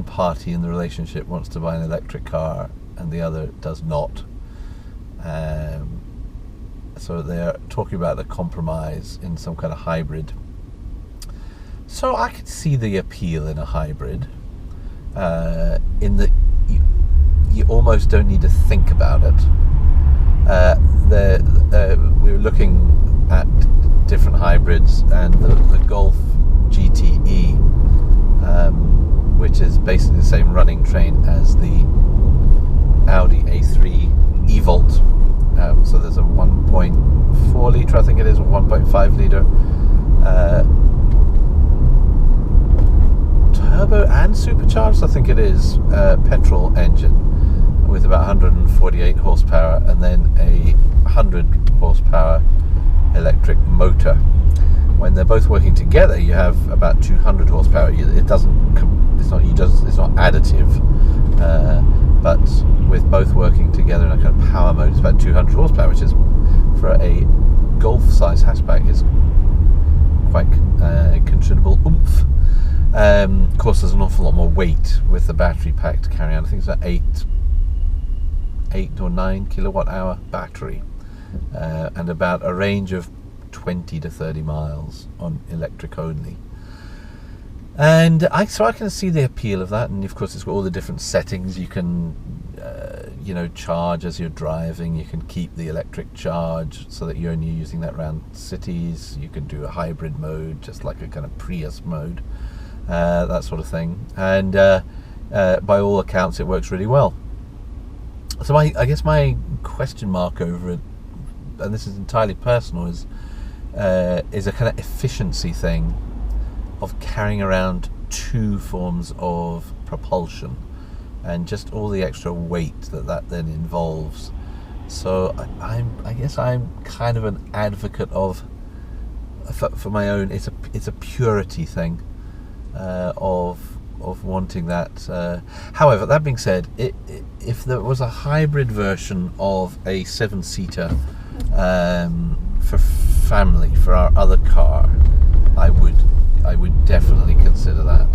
party in the relationship wants to buy an electric car and the other does not. So they're talking about a compromise in some kind of hybrid. So I could see the appeal in a hybrid, in that you almost don't need to think about it. We were looking at different hybrids, and the Golf GTE, which is basically the same running train as the Audi A3 e-Volt. So there's a 1.4 litre, I think it is, or 1.5 litre turbo and supercharged, I think it is, petrol engine with about 148 horsepower, and then a 100 horsepower electric motor. When they're both working together, you have about 200 horsepower. It's not additive, but with both working together in a kind of power mode, it's about 200 horsepower, which is, for a Golf-size hatchback, is quite considerable oomph. Of course, there's an awful lot more weight with the battery pack to carry on. I think it's an 8 or 9 kilowatt hour battery, and about a range of 20 to 30 miles on electric only. And so I can see the appeal of that, and of course it's got all the different settings. You can charge as you're driving. You can keep the electric charge so that you're only using that around cities. You can do a hybrid mode, just like a kind of Prius mode, that sort of thing. And by all accounts it works really well. So I guess my question mark over it, and this is entirely personal, is a kind of efficiency thing of carrying around two forms of propulsion, and just all the extra weight that then involves. So I guess I'm kind of an advocate of, for my own, it's a purity thing, of wanting that. However, that being said, if there was a hybrid version of a 7-seater for family, for our other car, I would definitely consider that.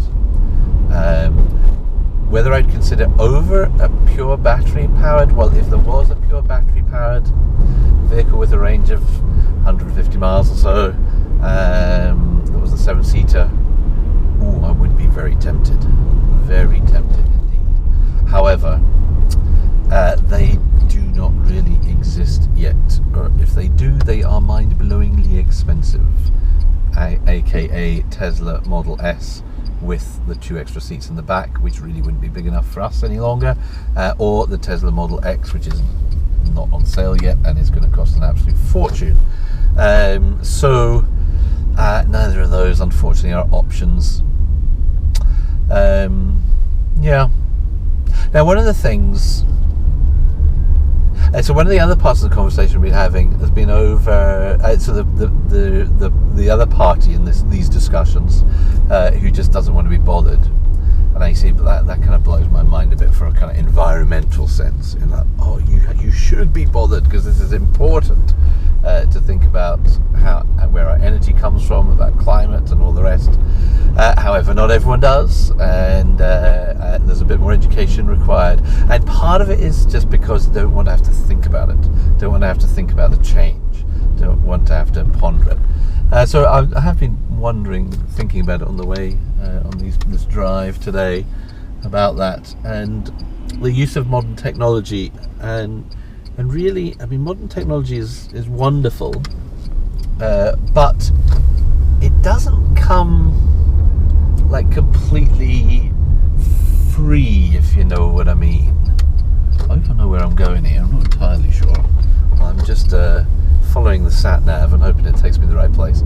Whether I'd consider over a pure battery powered, well, if there was a pure battery powered vehicle with a range of 150 miles or so, that was a 7-seater, I would be very tempted indeed. However, they do not really exist yet, or if they do, they are mind-blowingly expensive, aka Tesla Model S with the 2 extra seats in the back, which really wouldn't be big enough for us any longer, or the Tesla Model X, which is not on sale yet and is going to cost an absolute fortune. So neither of those, unfortunately, are options. Yeah. Now, one of the things, so one of the other parts of the conversation we've been having has been over, so the other party in these discussions, who just doesn't want to be bothered. And I see that kind of blows my mind a bit for a kind of environmental sense, in that, oh, you should be bothered, because this is important to think about where our energy comes from, about climate and all the rest. However, not everyone does, and there's a bit more education required. And part of it is just because they don't want to have to think about it, don't want to have to think about the change, don't want to have to ponder it. So I have been thinking about it on the way on this drive today, about that and the use of modern technology, and really, I mean, modern technology is wonderful, but it doesn't come like completely free, if you know what I mean. I don't know where I'm going here, I'm not entirely sure. I'm just following the sat nav and hoping it takes me to the right place.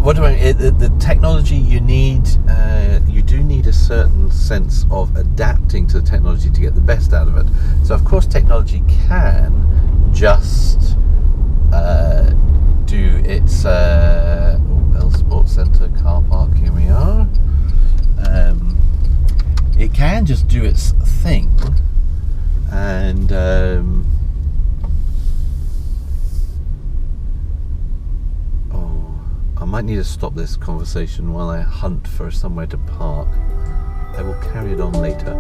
What do I mean? The technology you do need a certain sense of adapting to the technology to get the best out of it. So of course technology can just do its Bell Sports Centre car park, here we are. It can just do its thing, and I might need to stop this conversation while I hunt for somewhere to park. I will carry it on later.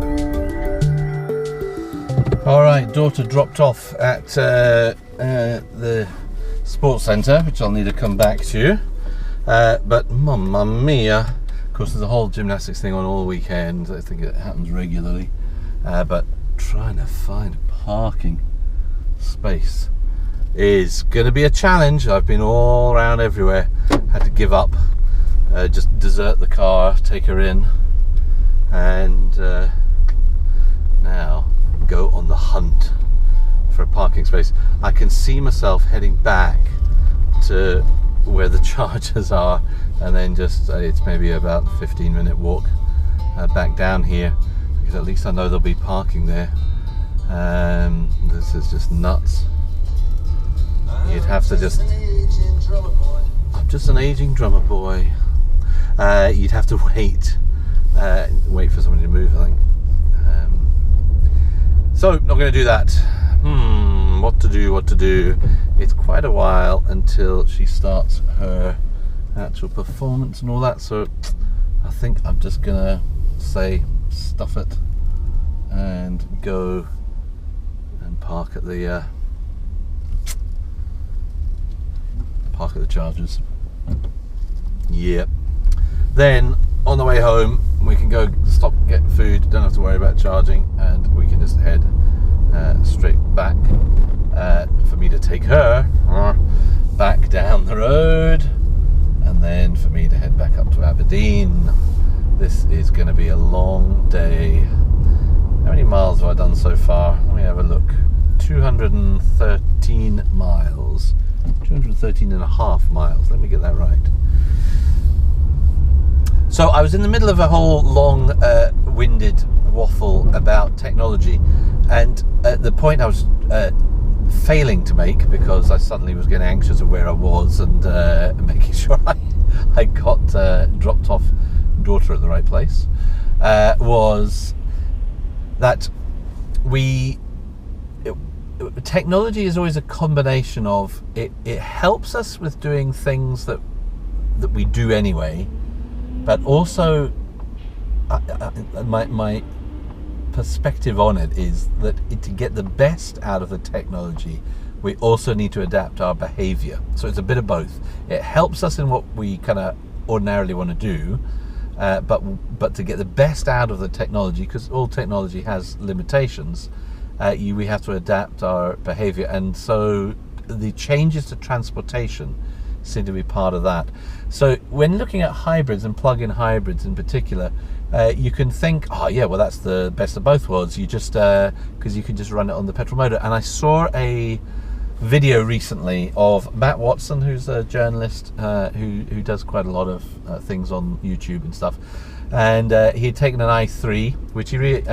Alright, daughter dropped off at the sports centre, which I'll need to come back to. But mamma mia, of course there's a whole gymnastics thing on all weekend. I think it happens regularly. But trying to find a parking space is going to be a challenge. I've been all around everywhere, had to give up, just desert the car, take her in, and now go on the hunt for a parking space. I can see myself heading back to where the chargers are, and then just it's maybe about a 15-minute walk back down here, because at least I know there'll be parking there. This is just nuts. You'd have to just... I'm just an aging drummer boy. You'd have to wait for somebody to move, I think. So, not going to do that. What to do? It's quite a while until she starts her actual performance and all that, so I think I'm just going to say stuff it and go and park at the chargers. Yep. Then on the way home we can go stop, get food, don't have to worry about charging, and we can just head straight back for me to take her back down the road, and then for me to head back up to Aberdeen. This is going to be a long day. How many miles have I done so far? Let me have a look. 213 miles. 213 and a half miles. Let me get that right. So I was in the middle of a whole long winded waffle about technology, and at the point I was failing to make, because I suddenly was getting anxious of where I was and making sure I got dropped off daughter at the right place, was that technology is always a combination of it helps us with doing things that we do anyway, but also my perspective on it is that to get the best out of the technology, we also need to adapt our behavior. So it's a bit of both. It helps us in what we kind of ordinarily want to do, but to get the best out of the technology, because all technology has limitations, we have to adapt our behavior. And so the changes to transportation seem to be part of that. So when looking at hybrids and plug-in hybrids in particular, you can think, oh yeah, well that's the best of both worlds. You just because you can just run it on the petrol motor. And I saw a video recently of Matt Watson, who's a journalist who does quite a lot of things on YouTube and stuff, and he had taken an i3, which he really,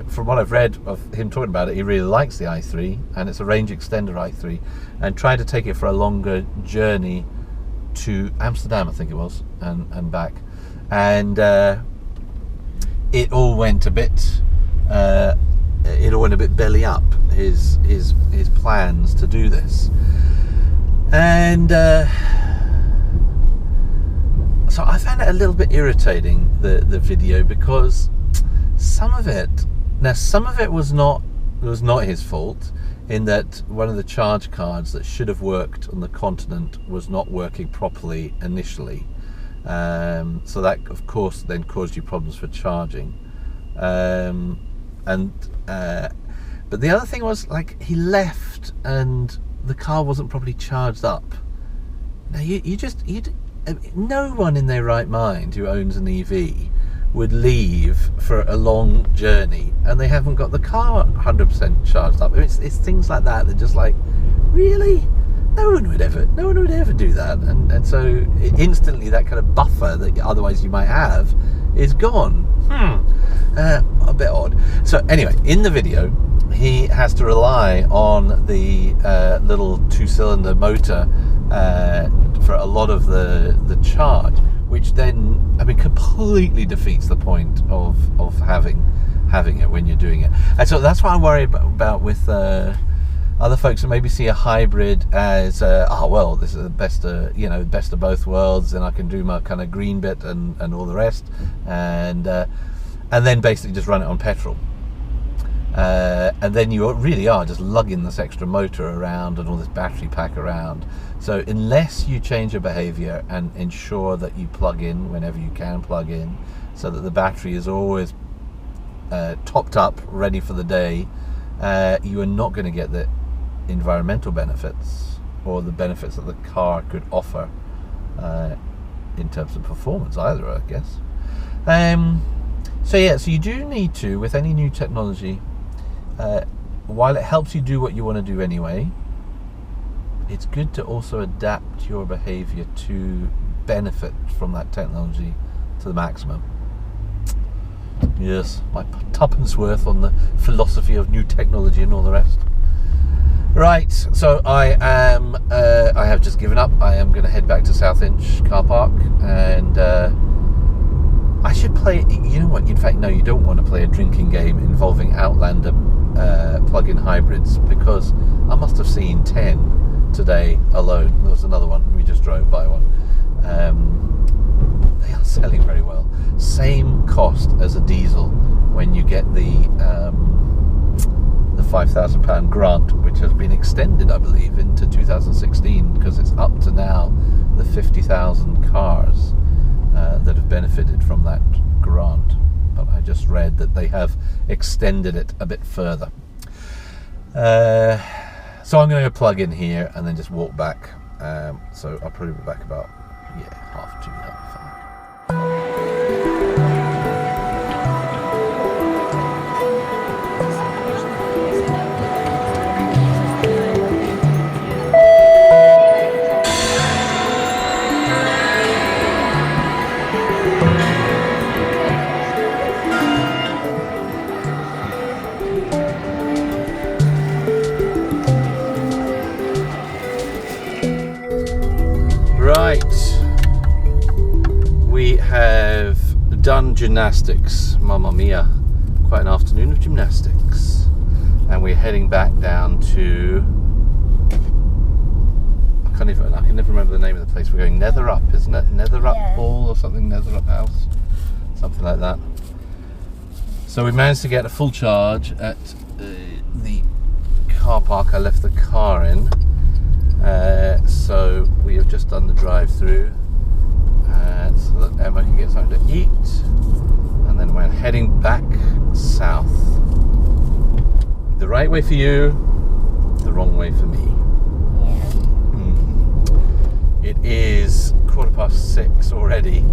from what I've read of him talking about it, he really likes the i3, and it's a range extender i3, and tried to take it for a longer journey to Amsterdam, I think it was, and back. and it all went a bit belly up, his plans to do this. And so I found it a little bit irritating, the video, because some of it was not his fault, in that one of the charge cards that should have worked on the Continent was not working properly initially. So that, of course, then caused you problems for charging. But the other thing was, like, he left and the car wasn't properly charged up. Now, no one in their right mind who owns an EV would leave for a long journey and they haven't got the car 100% charged up. It's things like that just like, really? No one would ever do that. And so instantly that kind of buffer that otherwise you might have is gone. A bit odd. So anyway, in the video, he has to rely on the little 2-cylinder motor for a lot of the charge, which then, I mean, completely defeats the point of having it when you're doing it. And so that's what I worry about with other folks who maybe see a hybrid as this is the best best of both worlds, and I can do my kind of green bit and all the rest, and then basically just run it on petrol. And then you really are just lugging this extra motor around and all this battery pack around. So unless you change your behavior and ensure that you plug in whenever you can plug in, so that the battery is always topped up, ready for the day, you are not going to get the environmental benefits or the benefits that the car could offer in terms of performance either, I guess. So you do need to, with any new technology, while it helps you do what you want to do anyway, it's good to also adapt your behavior to benefit from that technology to the maximum. Yes, my tuppence worth on the philosophy of new technology and all the rest. Right, so I have just given up. I am going to head back to South Inch car park, and I should play, you know what, in fact, no, you don't want to play a drinking game involving Outlander plug-in hybrids, because I must have seen 10 today alone. There was another one, we just drove by one. They are selling very well. Same cost as a diesel when you get the £5,000 grant, which has been extended, I believe, into 2016, because it's up to now the 50,000 cars that have benefited from that grant. But I just read that they have extended it a bit further. So I'm going to plug in here and then just walk back. So I'll probably be back about 2:30. We have done gymnastics. Mamma mia, quite an afternoon of gymnastics, and we're heading back down to, I can never remember the name of the place. We're going Netherup, isn't it? Netherup Hall or something, Netherup House, something like that. So we managed to get a full charge at the car park I left the car in. So we have just done the drive-through, so that Emma can get something to eat, and then we're heading back south. The right way for you, the wrong way for me. It is 6:15 already.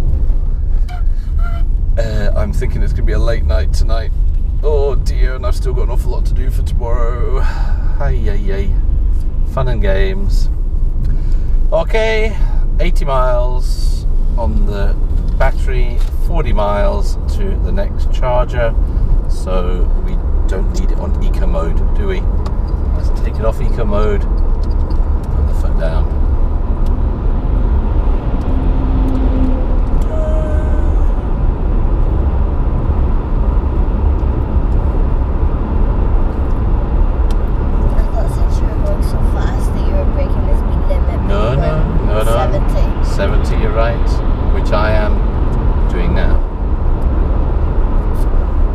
I'm thinking it's going to be a late night tonight. Oh dear, and I've still got an awful lot to do for tomorrow. Ay. Fun and games. Okay, 80 miles on the battery, 40 miles to the next charger, so we don't need it on eco mode, do we? Let's take it off eco mode, put the foot down. right, which I am doing now.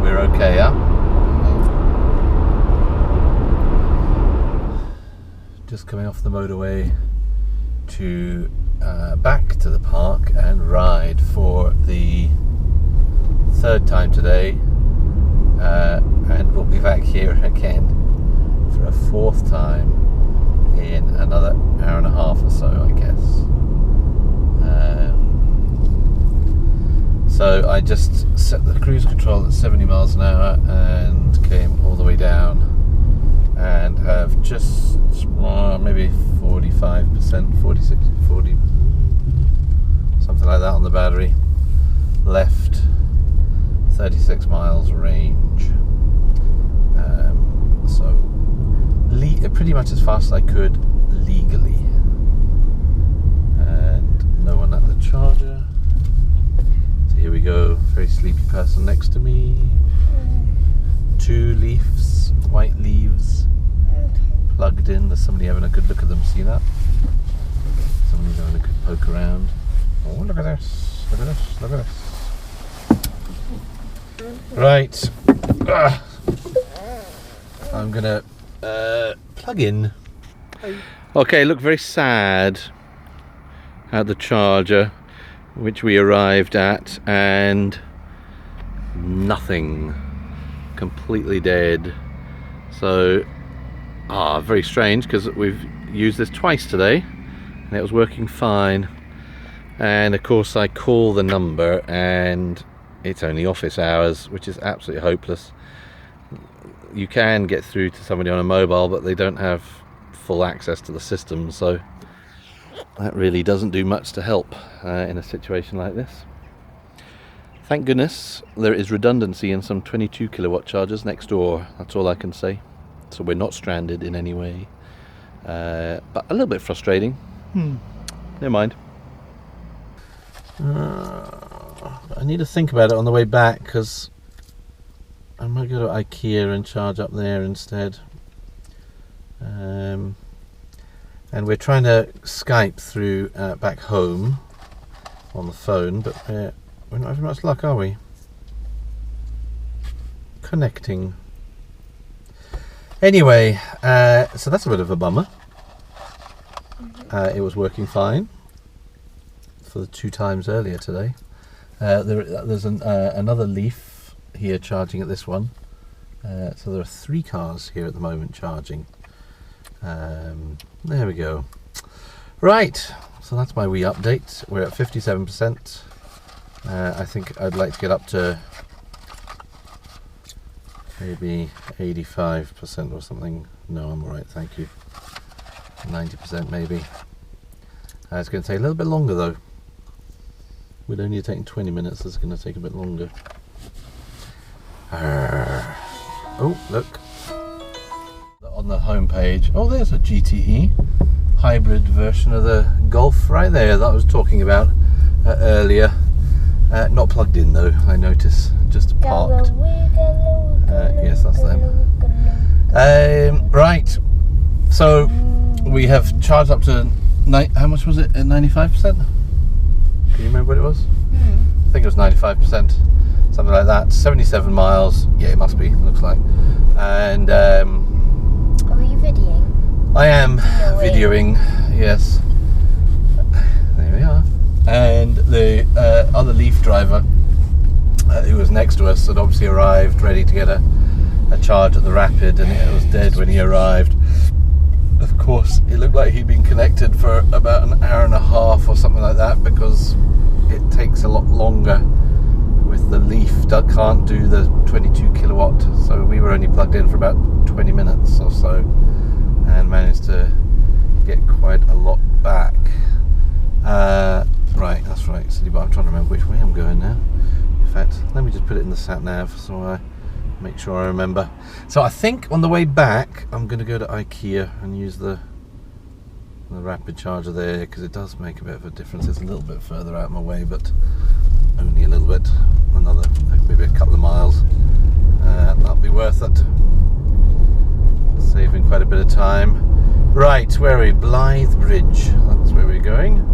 We're okay, yeah? Just coming off the motorway to back to the park and ride for the third time today, and we'll be back here again for a fourth time in another hour and a half or so, I guess. So I just set the cruise control at 70 miles an hour and came all the way down and have just maybe 45%, 46, 40, something like that on the battery left. 36 miles range, so pretty much as fast as I could legally, and no one at the charger. So here we go, very sleepy person next to me. 2 leaves, white leaves, plugged in. There's somebody having a good look at them, see that? Somebody's having a good poke around. Oh, look at this, look at this, look at this. Right, I'm gonna plug in. Okay, look very sad at the charger, which we arrived at, and nothing, completely dead. So, very strange, because we've used this twice today, and it was working fine. And of course, I call the number, and it's only office hours, which is absolutely hopeless. You can get through to somebody on a mobile, but they don't have full access to the system, so that really doesn't do much to help in a situation like this. Thank goodness there is redundancy in some 22 kilowatt chargers next door. That's all I can say. So we're not stranded in any way, but a little bit frustrating. Never mind. I need to think about it on the way back, because I might go to IKEA and charge up there instead. And we're trying to Skype through back home on the phone, but we're not having much luck, are we? Connecting. Anyway, so that's a bit of a bummer. It was working fine for the 2 times earlier today. There's another Leaf here charging at this one, so there are 3 cars here at the moment charging. There we go. Right, so that's my wee update. We're at 57%. I think I'd like to get up to maybe 85% or something. No, I'm alright, thank you. 90% maybe. It's going to take a little bit longer though. We'd only taken 20 minutes, it's going to take a bit longer. Oh, look. On the home page, oh, there's a GTE hybrid version of the Golf right there that I was talking about earlier. Not plugged in though, I notice, just parked. Yes, that's them. Right, so we have charged up to, how much was it, at 95%? Can you remember what it was? I think it was 95%, something like that. 77 miles, yeah, it must be, looks like. And are you videoing? I am videoing, yes. There we are. And the other Leaf driver who was next to us had obviously arrived ready to get a charge at the Rapid, and it was dead when he arrived. Of course, it looked like he'd been connected for about an hour and a half or something like that, because it takes a lot longer with the Leaf. Can't do the 22 kilowatt, so we were only plugged in for about 20 minutes or so and managed to get quite a lot back. Right, that's right, City, but I'm trying to remember which way I'm going now. In fact, let me just put it in the sat nav so I make sure I remember. So I think on the way back I'm going to go to IKEA and use the rapid charger there, because it does make a bit of a difference. It's a little bit further out of my way, but only a little bit, another maybe a couple of miles. That'll be worth it, saving quite a bit of time. Right, where are we? Blythe Bridge, that's where we're going.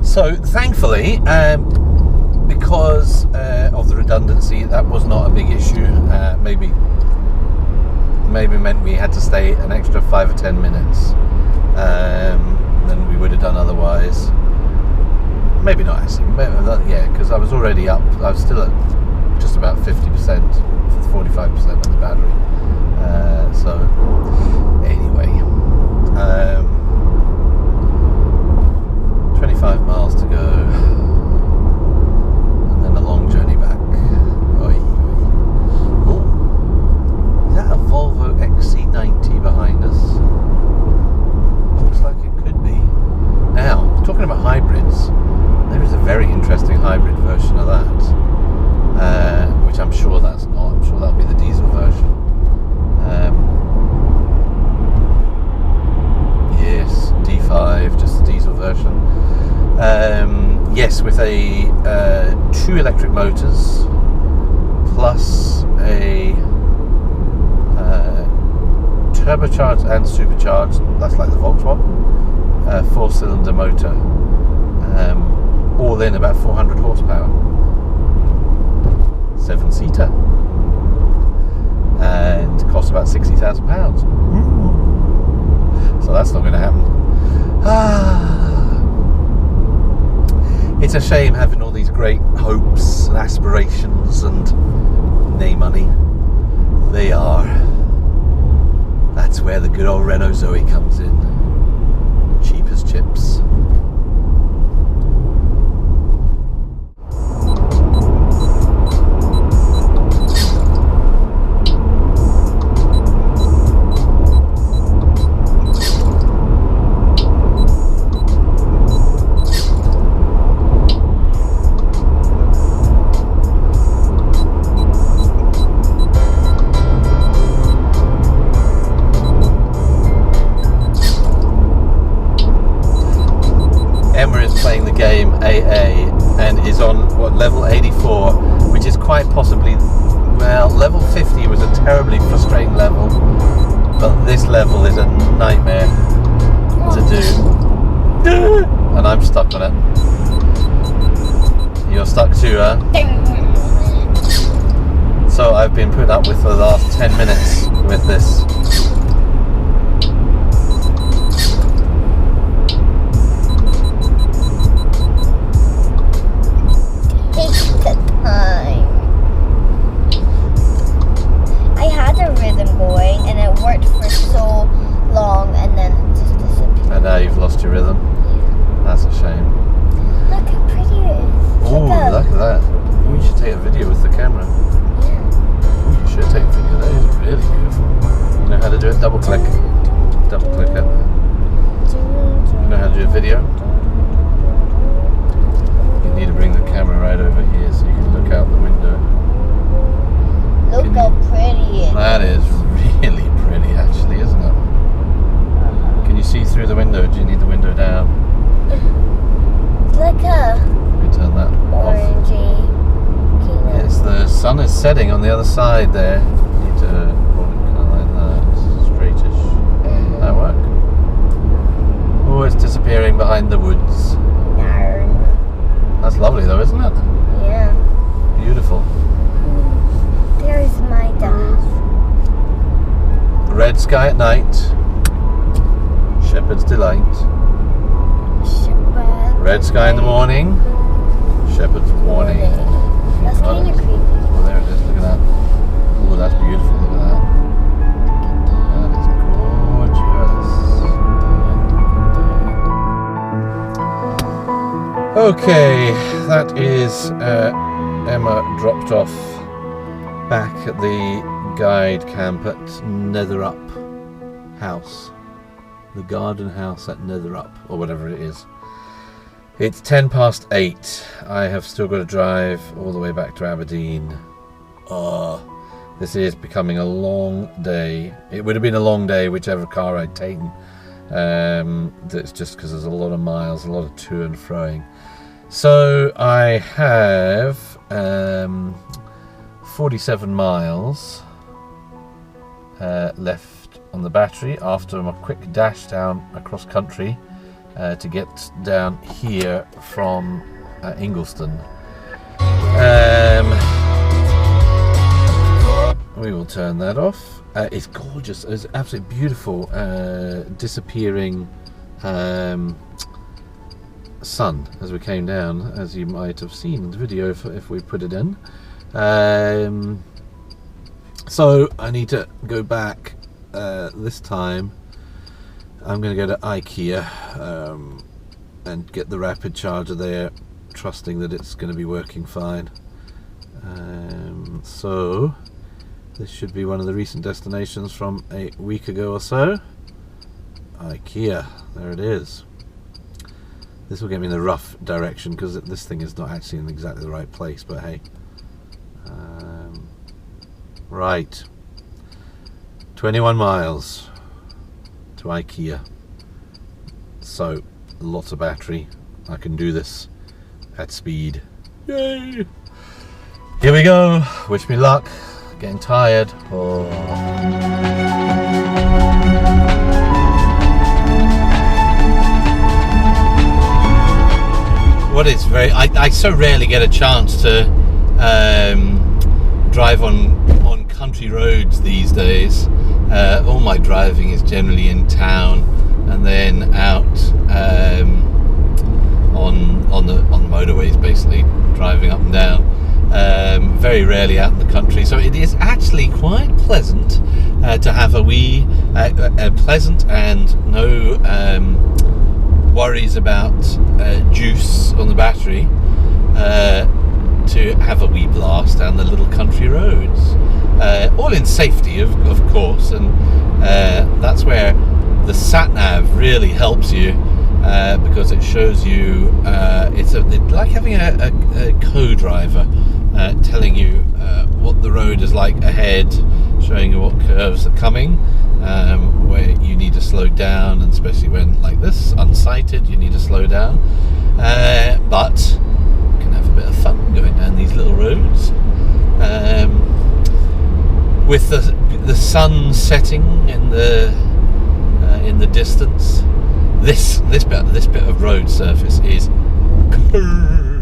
So thankfully, because of the redundancy, that was not a big issue. Maybe meant we had to stay an extra 5 or 10 minutes than we would have done otherwise. Maybe not actually. Yeah, because I was already up. I was still at just about 50%, 45% of the battery. So anyway, 25 miles to go, and then a long journey back. Oy, oy. Oh, is that a Volvo XC90 behind us? Looks like it could be. Now, talking about hybrids, there is a very interesting hybrid version of that, which I'm sure that's not. I'm sure that'll be the diesel version. Yes, D5, just the diesel version. Yes, with two electric motors plus a turbocharged and supercharged. That's like the Volkswagen 4-cylinder motor. All in about 400 horsepower. 7-seater. And costs about £60,000. So that's not going to happen. It's a shame having all these great hopes and aspirations and nay money. They are. That's where the good old Renault ZOE comes in. Cheap as chips. Game AA and is on level 84, which is quite possibly, well, level 50 was a terribly frustrating level, but this level is a nightmare to do, and I'm stuck on it. You're stuck too, huh? So I've been putting up with for the last 10 minutes with this. You've lost your rhythm. That's a shame. Look how pretty it is. Oh, look at that. Oh, you should take a video with the camera. Yeah. Oh, you should take a video. That is really beautiful. You know how to do it? Double click. Double click it. You know how to do a video? You need to bring the camera right over here so you can look out the window. Look how pretty it is. That is really pretty actually, isn't it? Can you see through the window? Do you need the window down? Like a Let me turn that off. orangey. Yes, the sun is setting on the other side there. You need to hold it kind of like that, straightish. That work? Oh, it's disappearing behind the woods. That's lovely though, isn't it? Yeah. Beautiful. There's my dog. Red sky at night. Shepherd's delight. Red sky in the morning. Shepherd's warning. That's kind of creepy. Oh, there it is. Look at that. Oh, that's beautiful. Look at that. That is gorgeous. Okay, that is Emma dropped off back at the guide camp at Netherup House. The garden house at Netherup, or whatever it is. It's 8:10. I have still got to drive all the way back to Aberdeen. This is becoming a long day. It would have been a long day whichever car I'd taken. That's just because there's a lot of miles, a lot of to and froing. So I have 47 miles left on the battery after a quick dash down across country to get down here from Ingliston. We will turn that off. It's gorgeous. It's absolutely beautiful. Disappearing sun as we came down, as you might have seen in the video if we put it in. So I need to go back this time. I'm going to go to IKEA and get the rapid charger there, trusting that it's going to be working fine. So this should be one of the recent destinations from a week ago or so. IKEA, there it is. This will get me in the rough direction because this thing is not actually in exactly the right place, but hey. Right, 21 miles to IKEA. So, lots of battery. I can do this at speed. Yay! Here we go. Wish me luck. Getting tired. Oh. What is very, I so rarely get a chance to drive on country roads these days. All my driving is generally in town and then out on the motorways, basically driving up and down. Very rarely out in the country, so it is actually quite pleasant to have a pleasant and no worries about juice on the battery, to have a wee blast down the little country roads, all in safety of course, and that's where the sat-nav really helps you, because it shows you, it's like having a co-driver telling you what the road is like ahead, showing you what curves are coming, where you need to slow down, and especially when like this, unsighted, you need to slow down, but you can have a bit of fun going down these little roads. With the sun setting in the distance, this bit of road surface is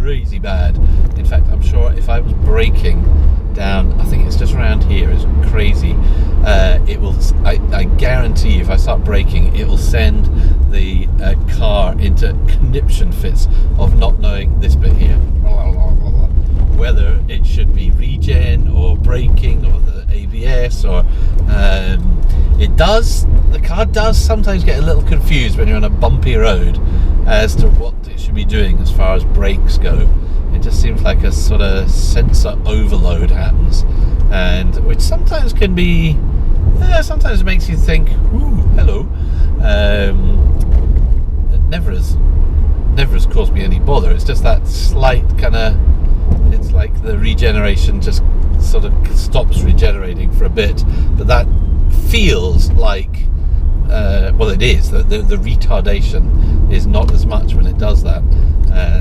crazy bad. In fact, I'm sure if I was braking down, I think it's just around here, it's crazy. It will. I guarantee if I start braking, it will send the car into conniption fits of not knowing this bit here, whether it should be regen or braking or the ABS, or the car does sometimes get a little confused when you're on a bumpy road as to what it should be doing as far as brakes go. It just seems like a sort of sensor overload happens, and which sometimes can be, sometimes it makes you think, ooh, hello. It never has caused me any bother. It's just that slight kind of, it's like the regeneration just sort of stops regenerating for a bit, but that feels like, well, it is, the retardation is not as much when it does that,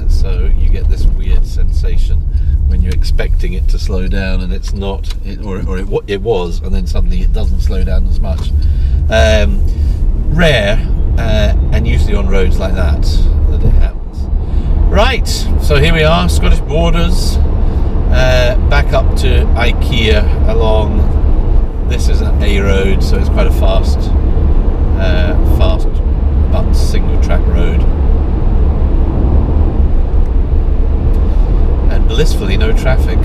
so you get this weird sensation when you're expecting it to slow down and it's not, it was, and then suddenly it doesn't slow down as much. Rare, and usually on roads like that it happens. Right, so here we are, Scottish borders, back up to IKEA along, this is an A road, so it's quite a fast but single track road, and blissfully no traffic.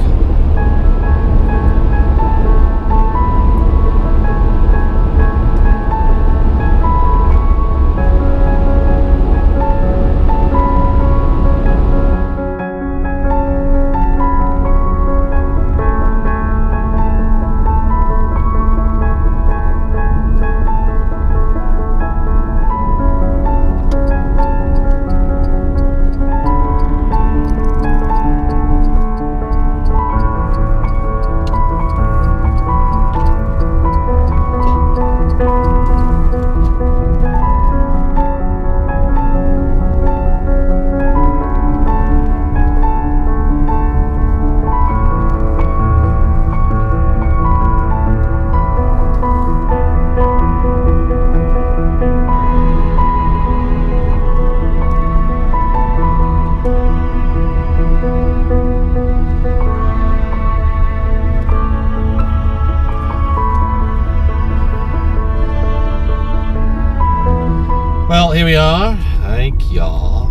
Well, here we are. IKEA.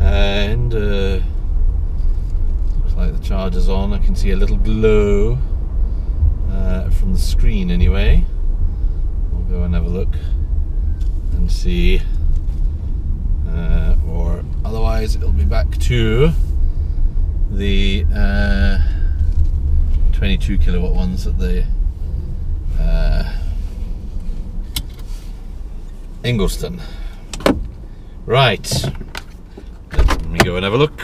And looks like the charger's on. I can see a little glow from the screen anyway. We'll go and have a look and see. Or otherwise it'll be back to the 22 kilowatt ones at the Ingliston. Right, let me go and have a look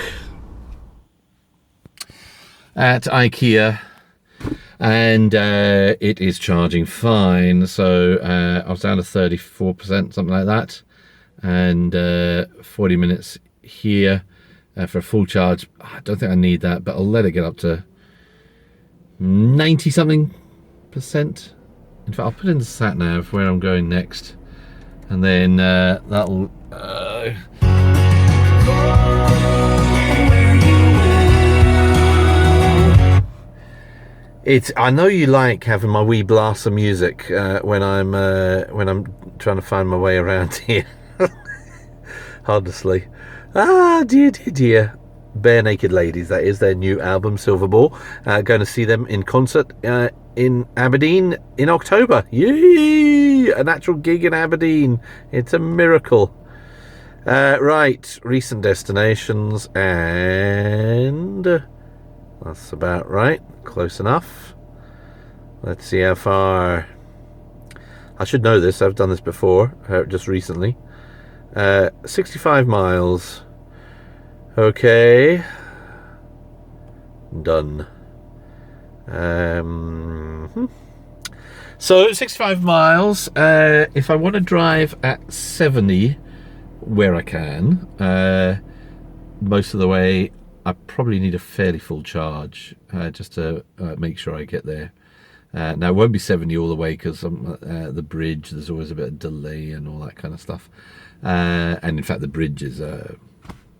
at IKEA, and it is charging fine. So I was down to 34%, something like that, and 40 minutes here for a full charge. I don't think I need that, but I'll let it get up to 90 something percent. In fact, I'll put in the sat nav where I'm going next, and then that'll I know you like having my wee blast of music when I'm trying to find my way around here. Honestly, dear. Bare Naked Ladies, that is their new album, Silver Ball. Going to see them in concert in Aberdeen in October. Yay! An actual gig in Aberdeen. It's a miracle. Right, recent destinations, and that's about right. Close enough. Let's see how far. I should know this. I've done this before, just recently. 65 miles. Okay, done. So 65 miles. If I want to drive at 70 where I can, most of the way, I probably need a fairly full charge just to make sure I get there. Now it won't be 70 all the way because the bridge, there's always a bit of delay and all that kind of stuff, and in fact the bridge is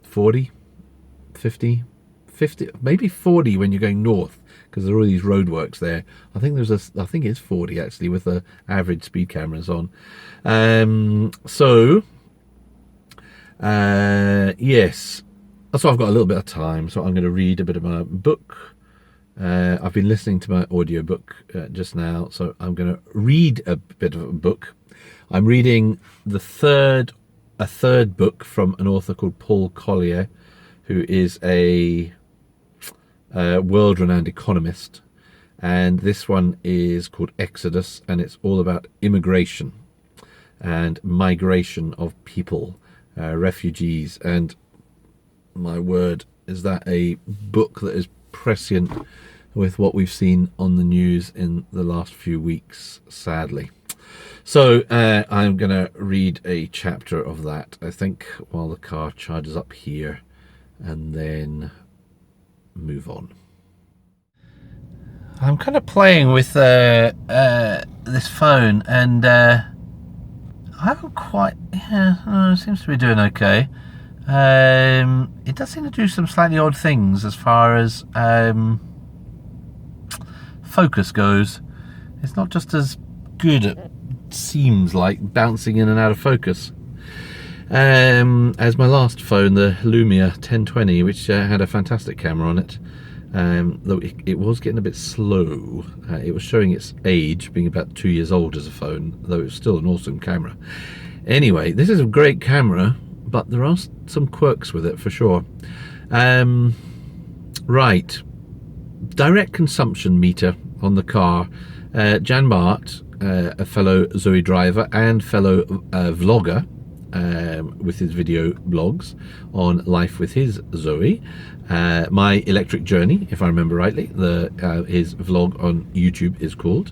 40, 50, maybe 40 when you're going north, because there are all these roadworks there. I think it's 40 actually with the average speed cameras on. Yes, so I've got a little bit of time, so I'm going to read a bit of my book. I've been listening to my audiobook just now, so I'm going to read a bit of a book. I'm reading a third book from an author called Paul Collier, who is a world-renowned economist, and this one is called Exodus, and it's all about immigration and migration of people, refugees. And my word, is that a book that is prescient with what we've seen on the news in the last few weeks, sadly. So I'm going to read a chapter of that, I think, while the car charges up here, and then move on. I'm kind of playing with this phone, and I haven't quite, it seems to be doing okay. It does seem to do some slightly odd things as far as focus goes. It's not just as good, it seems like, bouncing in and out of focus as my last phone, the Lumia 1020, which had a fantastic camera on it, though it was getting a bit slow. It was showing its age, being about 2 years old as a phone, though it was still an awesome camera. Anyway, this is a great camera, but there are some quirks with it for sure. Right, direct consumption meter on the car. Jan Bart, a fellow Zoe driver and fellow vlogger with his video blogs on life with his Zoe, My Electric Journey, if I remember rightly, his vlog on YouTube is called,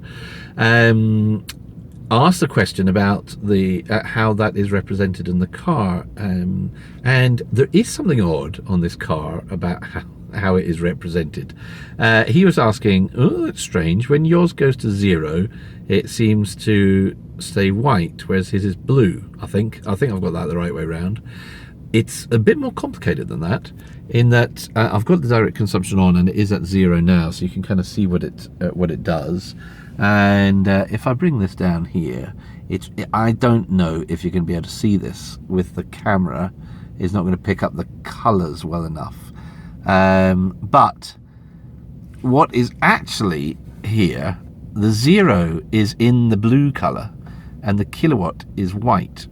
asked the question about the how that is represented in the car, and there is something odd on this car about how it is represented. He was asking, oh, it's strange, when yours goes to 0 it seems to stay white, whereas his is blue. I think I've got that the right way around. It's a bit more complicated than that, in that I've got the direct consumption on and it is at 0 now, so you can kind of see what it does. And if I bring this down here, I don't know if you're going to be able to see this with the camera. It's not going to pick up the colours well enough. But what is actually here, the 0 is in the blue colour and the kilowatt is white.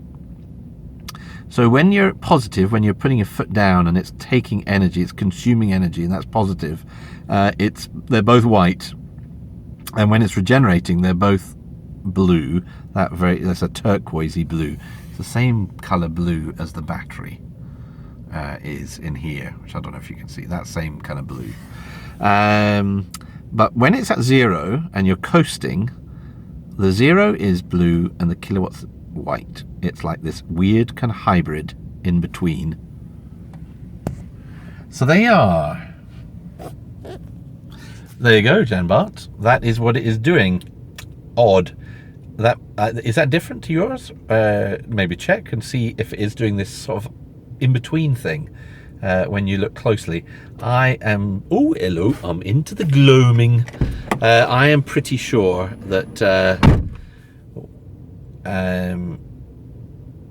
So when you're positive, when you're putting your foot down and it's taking energy, it's consuming energy, and that's positive, they're both white. And when it's regenerating, they're both blue. That's a turquoisey blue. It's the same colour blue as the battery is in here, which I don't know if you can see. That same kind of blue. But when it's at 0 and you're coasting, the 0 is blue and the kilowatt's white. It's like this weird kind of hybrid in between. So they are. There you go, Jan Bart. That is what it is doing. Odd. That is that different to yours? Maybe check and see if it is doing this sort of in-between thing when you look closely. I am... Oh, hello. I'm into the gloaming. I am pretty sure that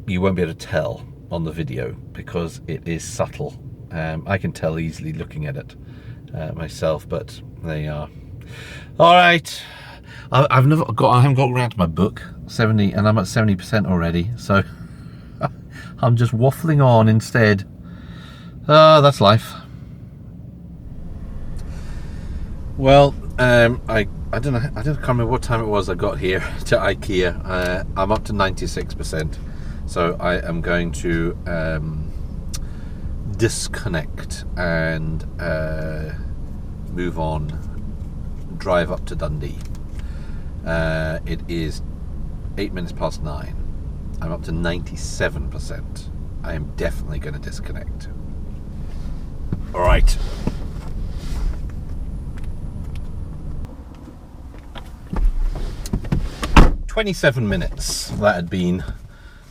you won't be able to tell on the video because it is subtle. I can tell easily looking at it myself, but there you are. All right. I haven't got around to my book 70, and I'm at 70% already, so I'm just waffling on instead. That's life. Well, I don't know. I can't remember what time it was I got here to IKEA. I'm up to 96%, so I am going to disconnect and move on. Drive up to Dundee. It is 8 minutes past 9. I'm up to 97%. I am definitely going to disconnect. All right. "27 minutes that had been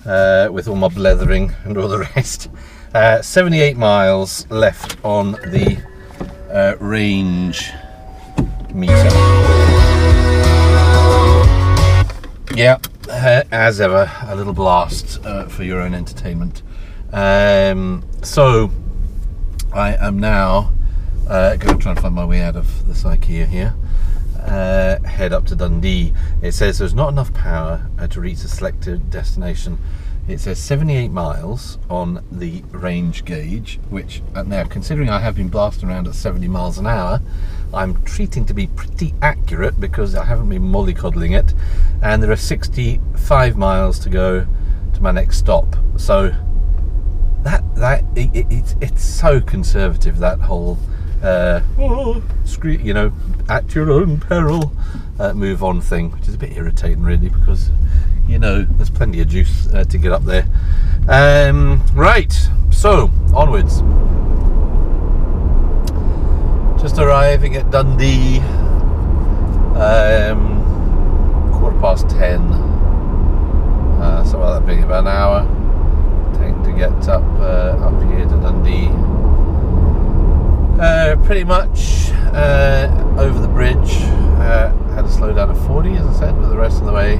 with all my blethering and all the rest. 78 miles left on the range meter. Yeah, as ever, a little blast for your own entertainment. So I am now going to try and find my way out of this IKEA here. Head up to Dundee. It says there's not enough power to reach the selected destination. It says 78 miles on the range gauge, which now, considering I have been blasting around at 70 miles an hour, I'm treating to be pretty accurate because I haven't been mollycoddling it, and there are 65 miles to go to my next stop. So it's so conservative, that whole you know, at your own peril move on thing, which is a bit irritating really, because you know there's plenty of juice to get up there. Right, so onwards. Just arriving at Dundee, 10:15. So that'll be about an hour. Taking to get up here to Dundee. Pretty much over the bridge. Had to slow down to 40, as I said, but the rest of the way,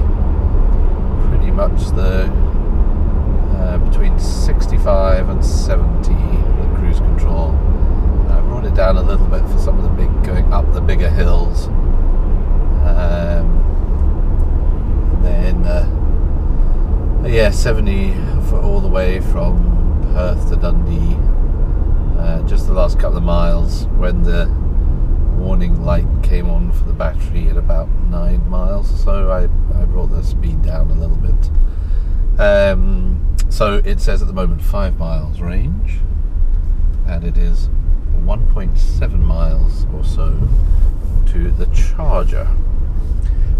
pretty much the between 65 and 70 with cruise control. Brought it down a little bit for some of the going up the bigger hills. Then yeah, 70 for all the way from Perth to Dundee. Just the last couple of miles when the warning light came on for the battery at about 9 miles, so I brought the speed down a little bit. So it says at the moment 5 miles range, and it is 1.7 miles or so to the charger.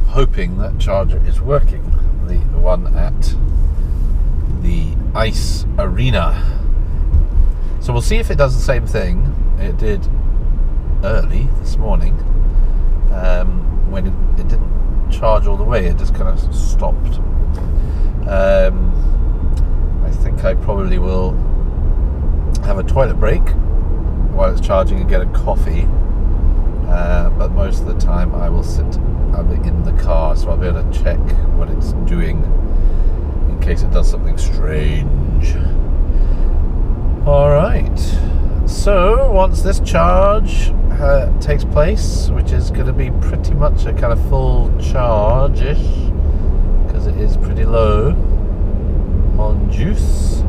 Hoping that charger is working, the one at the ice arena. So we'll see if it does the same thing it did early this morning, when it didn't charge all the way. It just kind of stopped. I think I probably will have a toilet break while it's charging and get a coffee, but most of the time I will sit I'm in the car, so I'll be able to check what it's doing in case it does something strange. Alright, so once this charge takes place, which is going to be pretty much a kind of full charge-ish, because it is pretty low on juice,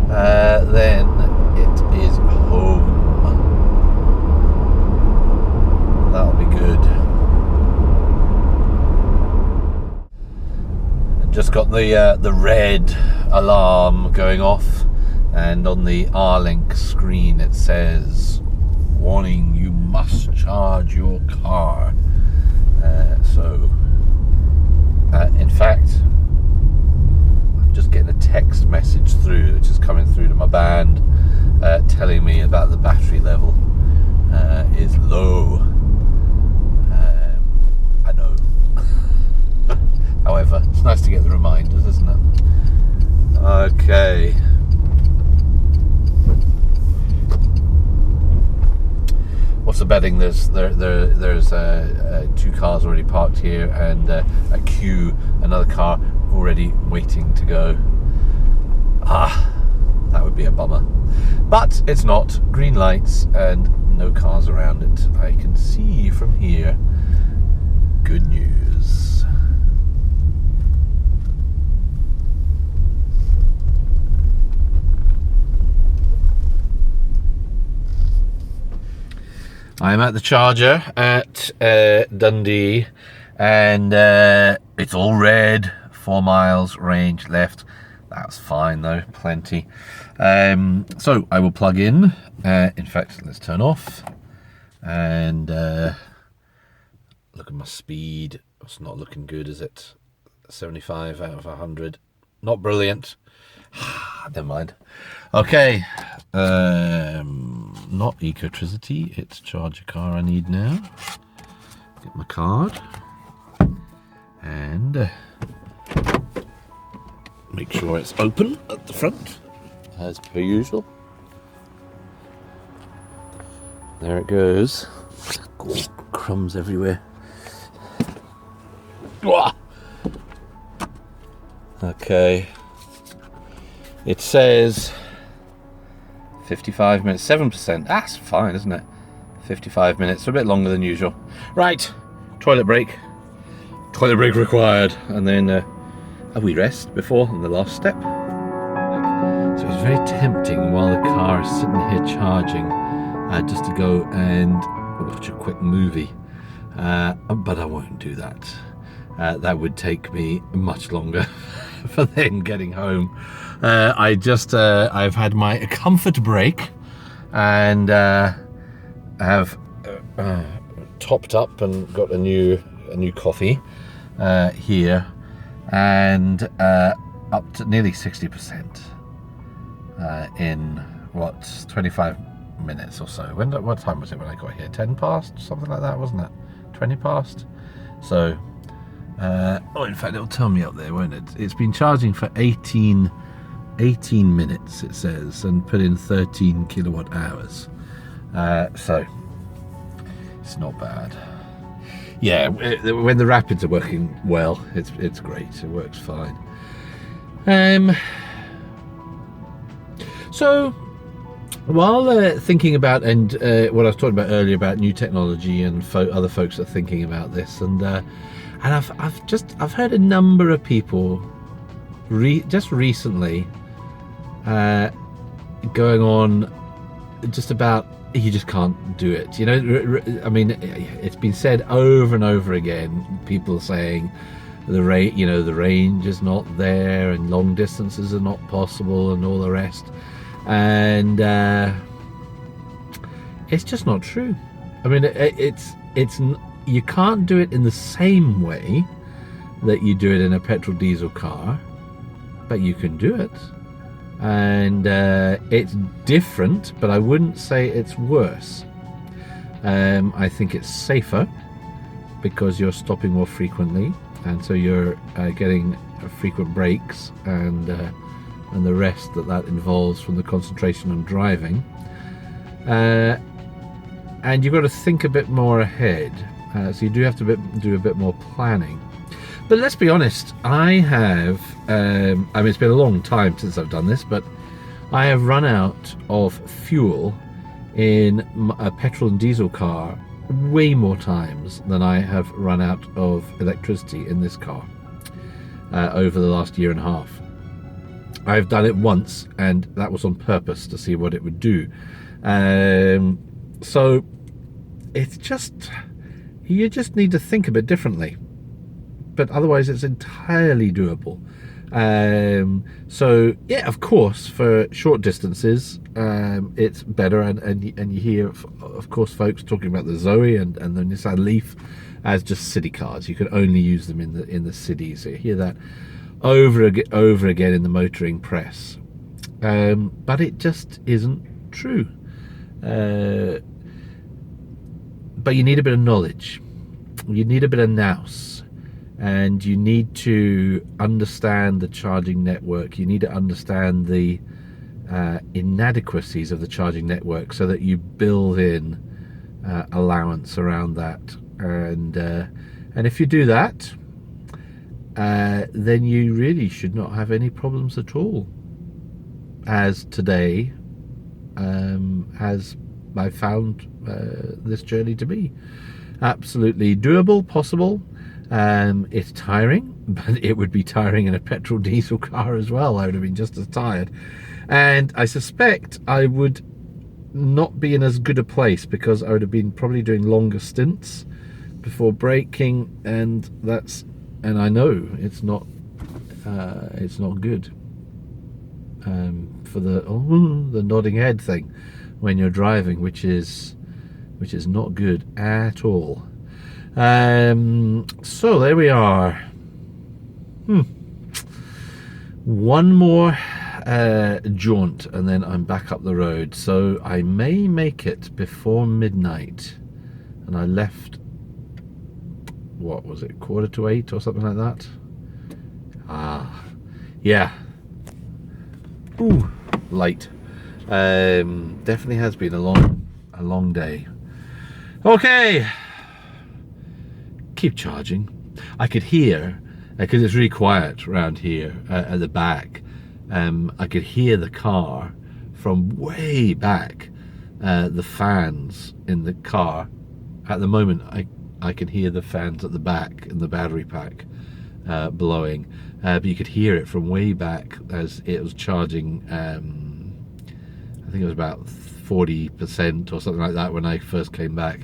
then it is home. That'll be good. Just got the red alarm going off, and on the R-Link screen it says, "Warning, you must charge your car." In fact, I'm just getting a text message through, which is coming through to my band, telling me about the battery level is low. I know. However, it's nice to get the reminders, isn't it? Okay. What's the betting? There's two cars already parked here, and a queue, another car already waiting to go. That would be a bummer. But it's not. Green lights and no cars around it. I can see from here. Good news. I'm at the charger at Dundee, and it's all red. 4 miles range left. That's fine though, plenty. So I will plug in. In fact, let's turn off and look at my speed. It's not looking good, is it? 75 out of 100. Not brilliant. Never mind. Okay. Not Ecotricity, it's charge a car I need now. Get my card and make sure it's open at the front as per usual. There it goes. God, crumbs everywhere. Okay. It says 55 minutes, 7%. That's fine, isn't it? 55 minutes, a bit longer than usual. Right, toilet break. Toilet break required. And then a wee rest before on the last step. So it's very tempting while the car is sitting here charging just to go and watch a quick movie. But I won't do that. That would take me much longer for then getting home. I've had my comfort break and have topped up and got a new coffee here, and up to nearly 60% in what, 25 minutes or so. What time was it when I got here? 10 past, something like that, wasn't it? 20 past. So in fact it'll tell me up there, won't it? It's been charging for 18 minutes, it says, and put in 13 kilowatt hours. So it's not bad. Yeah, when the rapids are working well, it's great. It works fine. So while thinking about what I was talking about earlier about new technology and other folks are thinking about this, and I've heard a number of people just recently going on just about you just can't do it. You know, I mean, it's been said over and over again. People saying the range is not there, and long distances are not possible, and all the rest. And it's just not true. I mean, it's you can't do it in the same way that you do it in a petrol diesel car, but you can do it. And it's different, but I wouldn't say it's worse. I think it's safer because you're stopping more frequently, and so you're getting frequent breaks and the rest that involves from the concentration on driving. And you've got to think a bit more ahead. So you do have to do a bit more planning. But let's be honest, I have, I mean, it's been a long time since I've done this, but I have run out of fuel in a petrol and diesel car way more times than I have run out of electricity in this car over the last year and a half. I've done it once, and that was on purpose to see what it would do. So it's just, you just need to think a bit differently. But otherwise it's entirely doable. So yeah, of course, for short distances, it's better, and you hear, of course, folks talking about the Zoe and the Nissan Leaf as just city cars. You can only use them in the cities. So you hear that over again in the motoring press, but it just isn't true. But you need a bit of knowledge. You need a bit of nous. And you need to understand the charging network. You need to understand the inadequacies of the charging network, so that you build in allowance around that. And if you do that, then you really should not have any problems at all. As today has I found this journey to be absolutely doable, possible. It's tiring, but it would be tiring in a petrol diesel car as well. I would have been just as tired, and I suspect I would not be in as good a place, because I would have been probably doing longer stints before braking, and I know it's not good for the nodding head thing when you're driving, which is not good at all. So there we are. One more jaunt, and then I'm back up the road. So I may make it before midnight. And I left, what was it, 7:45 or something like that? Yeah. Ooh, late. Definitely has been a long day. Okay. Keep charging. I could hear, because it's really quiet around here at the back, I could hear the car from way back, the fans in the car. At the moment I can hear the fans at the back in the battery pack blowing, but you could hear it from way back as it was charging. I think it was about 40% or something like that when I first came back,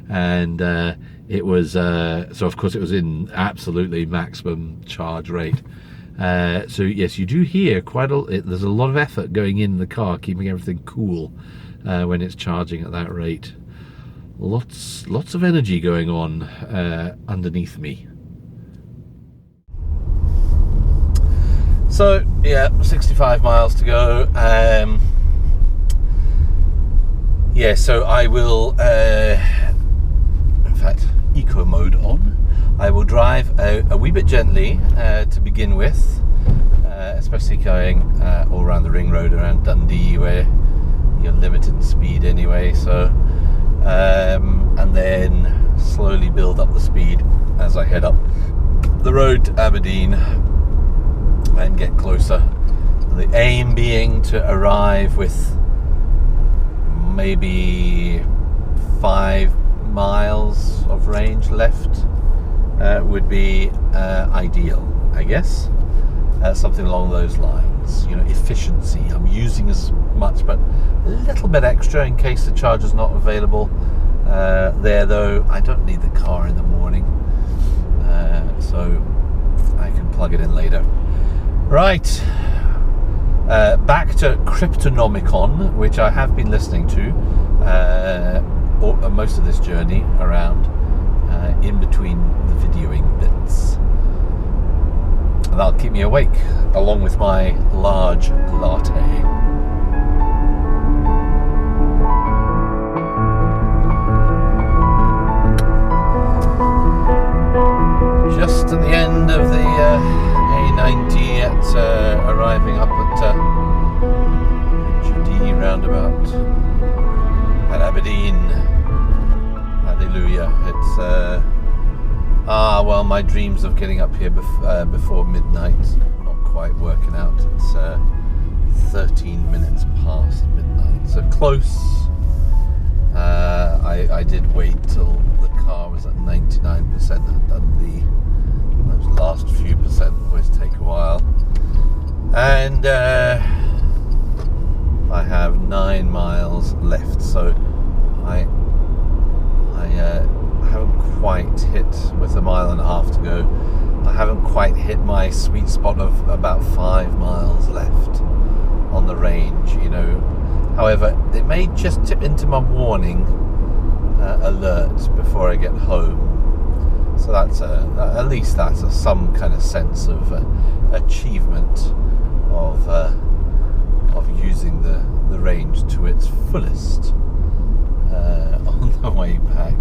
and it was so of course it was in absolutely maximum charge rate. So yes, you do hear there's a lot of effort going in the car, keeping everything cool when it's charging at that rate. Lots of energy going on underneath me. So yeah, 65 miles to go. Yeah, so I will, in fact, eco mode on. I will drive a wee bit gently to begin with, especially going all around the ring road around Dundee, where you're limited in speed anyway. So, and then slowly build up the speed as I head up the road to Aberdeen and get closer. The aim being to arrive with maybe 5 miles of range left would be ideal, I guess. Something along those lines. You know, efficiency. I'm using as much, but a little bit extra in case the charger's not available. There though, I don't need the car in the morning, so I can plug it in later. Right. Back to Cryptonomicon, which I have been listening to most of this journey around, in between the videoing bits. And that'll keep me awake, along with my large latte. Just at the end of the A90 at arriving up at Judy roundabout at Aberdeen. That hallelujah. It's well, my dreams of getting up here before midnight not quite working out. It's 13 minutes past midnight, so close. I did wait till the car was at 99% and done those last few percent always take a while. And I have 9 miles left, so I haven't quite hit, with 1.5 miles to go, I haven't quite hit my sweet spot of about 5 miles left on the range, you know. However, it may just tip into my warning alert before I get home. So that's at least that's some kind of sense of achievement of using the range to its fullest on the way back.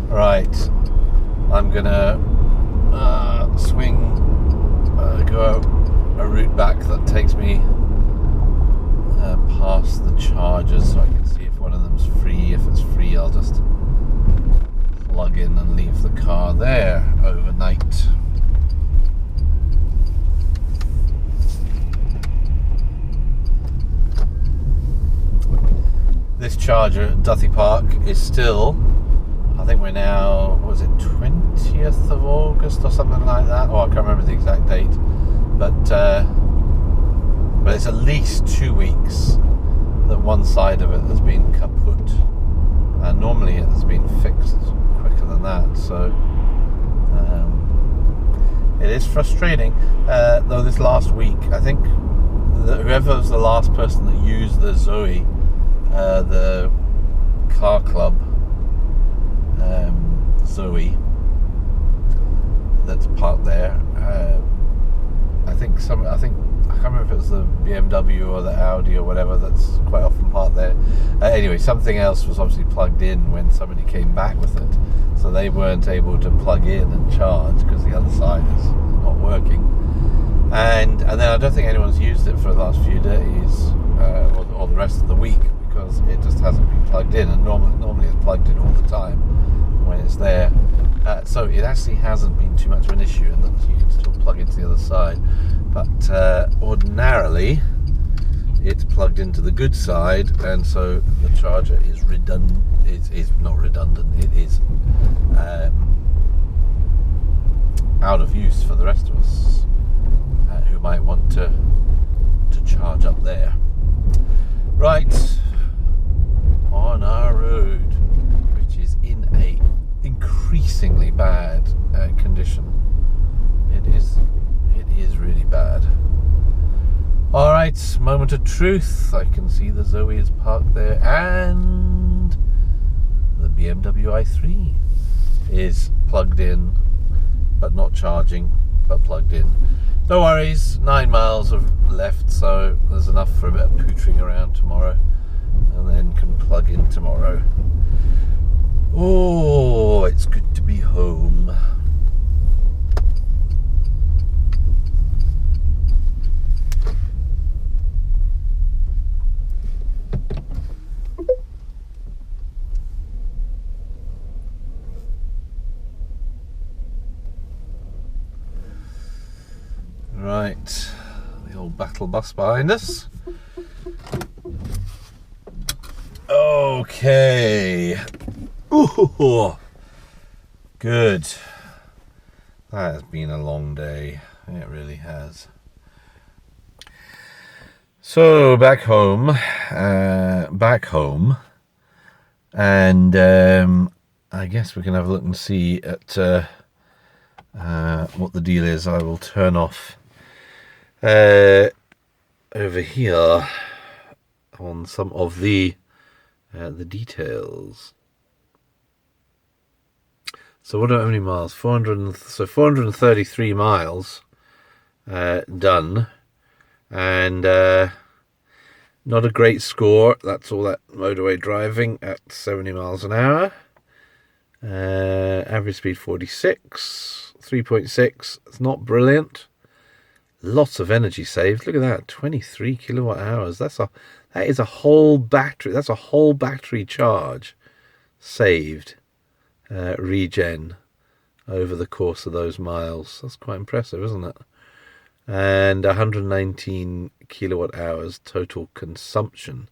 Right, I'm gonna go a route back that takes me past the chargers, so I can see if one of them's free. If it's free, I'll just plug in and leave the car there overnight. This charger at Duthie Park is still, I think we're now, what was it, 20th of August or something like that? Oh, I can't remember the exact date. But it's at least 2 weeks that one side of it has been kaput. And normally it has been fixed quicker than that. So it is frustrating. Though this last week, I think whoever was the last person that used the ZOE, the car club ZOE that's parked there, I can't remember if it was the BMW or the Audi or whatever that's quite often parked there. Anyway, something else was obviously plugged in when somebody came back with it, so they weren't able to plug in and charge because the other side is not working. And then I don't think anyone's used it for the last few days or the rest of the week, because it just hasn't been plugged in, and normally it's plugged in all the time when it's there. So it actually hasn't been too much of an issue, and that you can still plug into the other side. But ordinarily it's plugged into the good side, and so the charger is redundant. It's not redundant. It is out of use for the rest of us who might want to charge up there. Right, on our road, which is in a increasingly bad condition. It is really bad. All right, moment of truth. I can see the ZOE is parked there, and the BMW i3 is plugged in, but not charging, but plugged in. No worries, 9 miles left, so there's enough for a bit of pootering around tomorrow, and then can plug in tomorrow. Oh, it's good to be home. Right, the old battle bus behind us. Okay. Ooh, good. That has been a long day. It really has. So back home, and I guess we can have a look and see at what the deal is. I will turn off over here on some of the details. So how many miles? 433 miles done, and not a great score. That's all that motorway driving at 70 miles an hour. Average speed 46, 3.6. It's not brilliant. Lots of energy saved. Look at that, 23 kilowatt hours. That is a whole battery. That's a whole battery charge saved, regen, over the course of those miles. That's quite impressive, isn't it? And 119 kilowatt hours total consumption.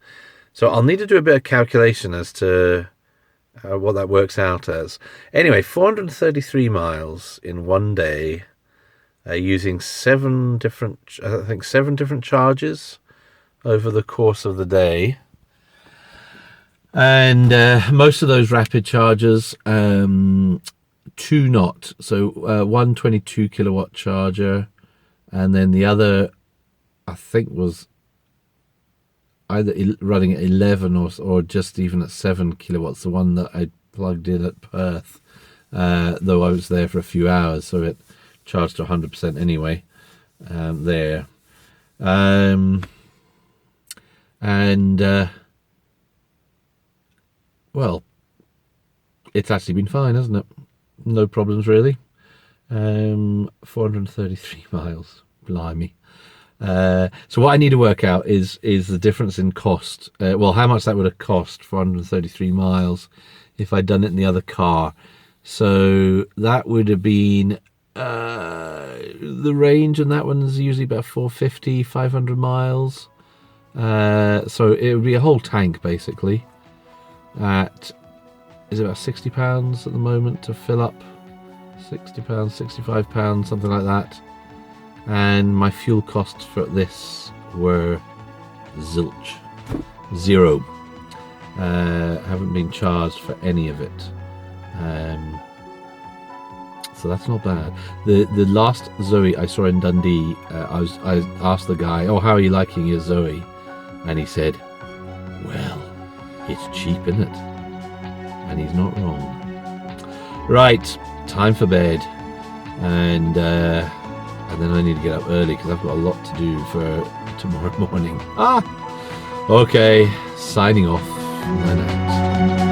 So I'll need to do a bit of calculation as to what that works out as. Anyway, 433 miles in one day, using seven different charges over the course of the day. And most of those rapid chargers, 2 not. So one 22 kilowatt charger, and then the other, I think, was either running at 11 or just even at 7 kilowatts. The one that I plugged in at Perth, though I was there for a few hours, so it charged to 100% anyway. There. Well, it's actually been fine, hasn't it? No problems really. 433 miles, blimey. So what I need to work out is the difference in cost. Well, how much that would have cost 433 miles if I'd done it in the other car. So that would have been the range, and that one's usually about 450, 500 miles. So it would be a whole tank basically. Is about £60 at the moment to fill up. £60, £65, something like that. And my fuel costs for this were zilch. 0. Haven't been charged for any of it. So that's not bad. The last Zoe I saw in Dundee, I asked the guy, "Oh, how are you liking your Zoe?" And he said, "Well, it's cheap, isn't it?" And he's not wrong. Right, time for bed, and then I need to get up early because I've got a lot to do for tomorrow morning. Okay, signing off. Night.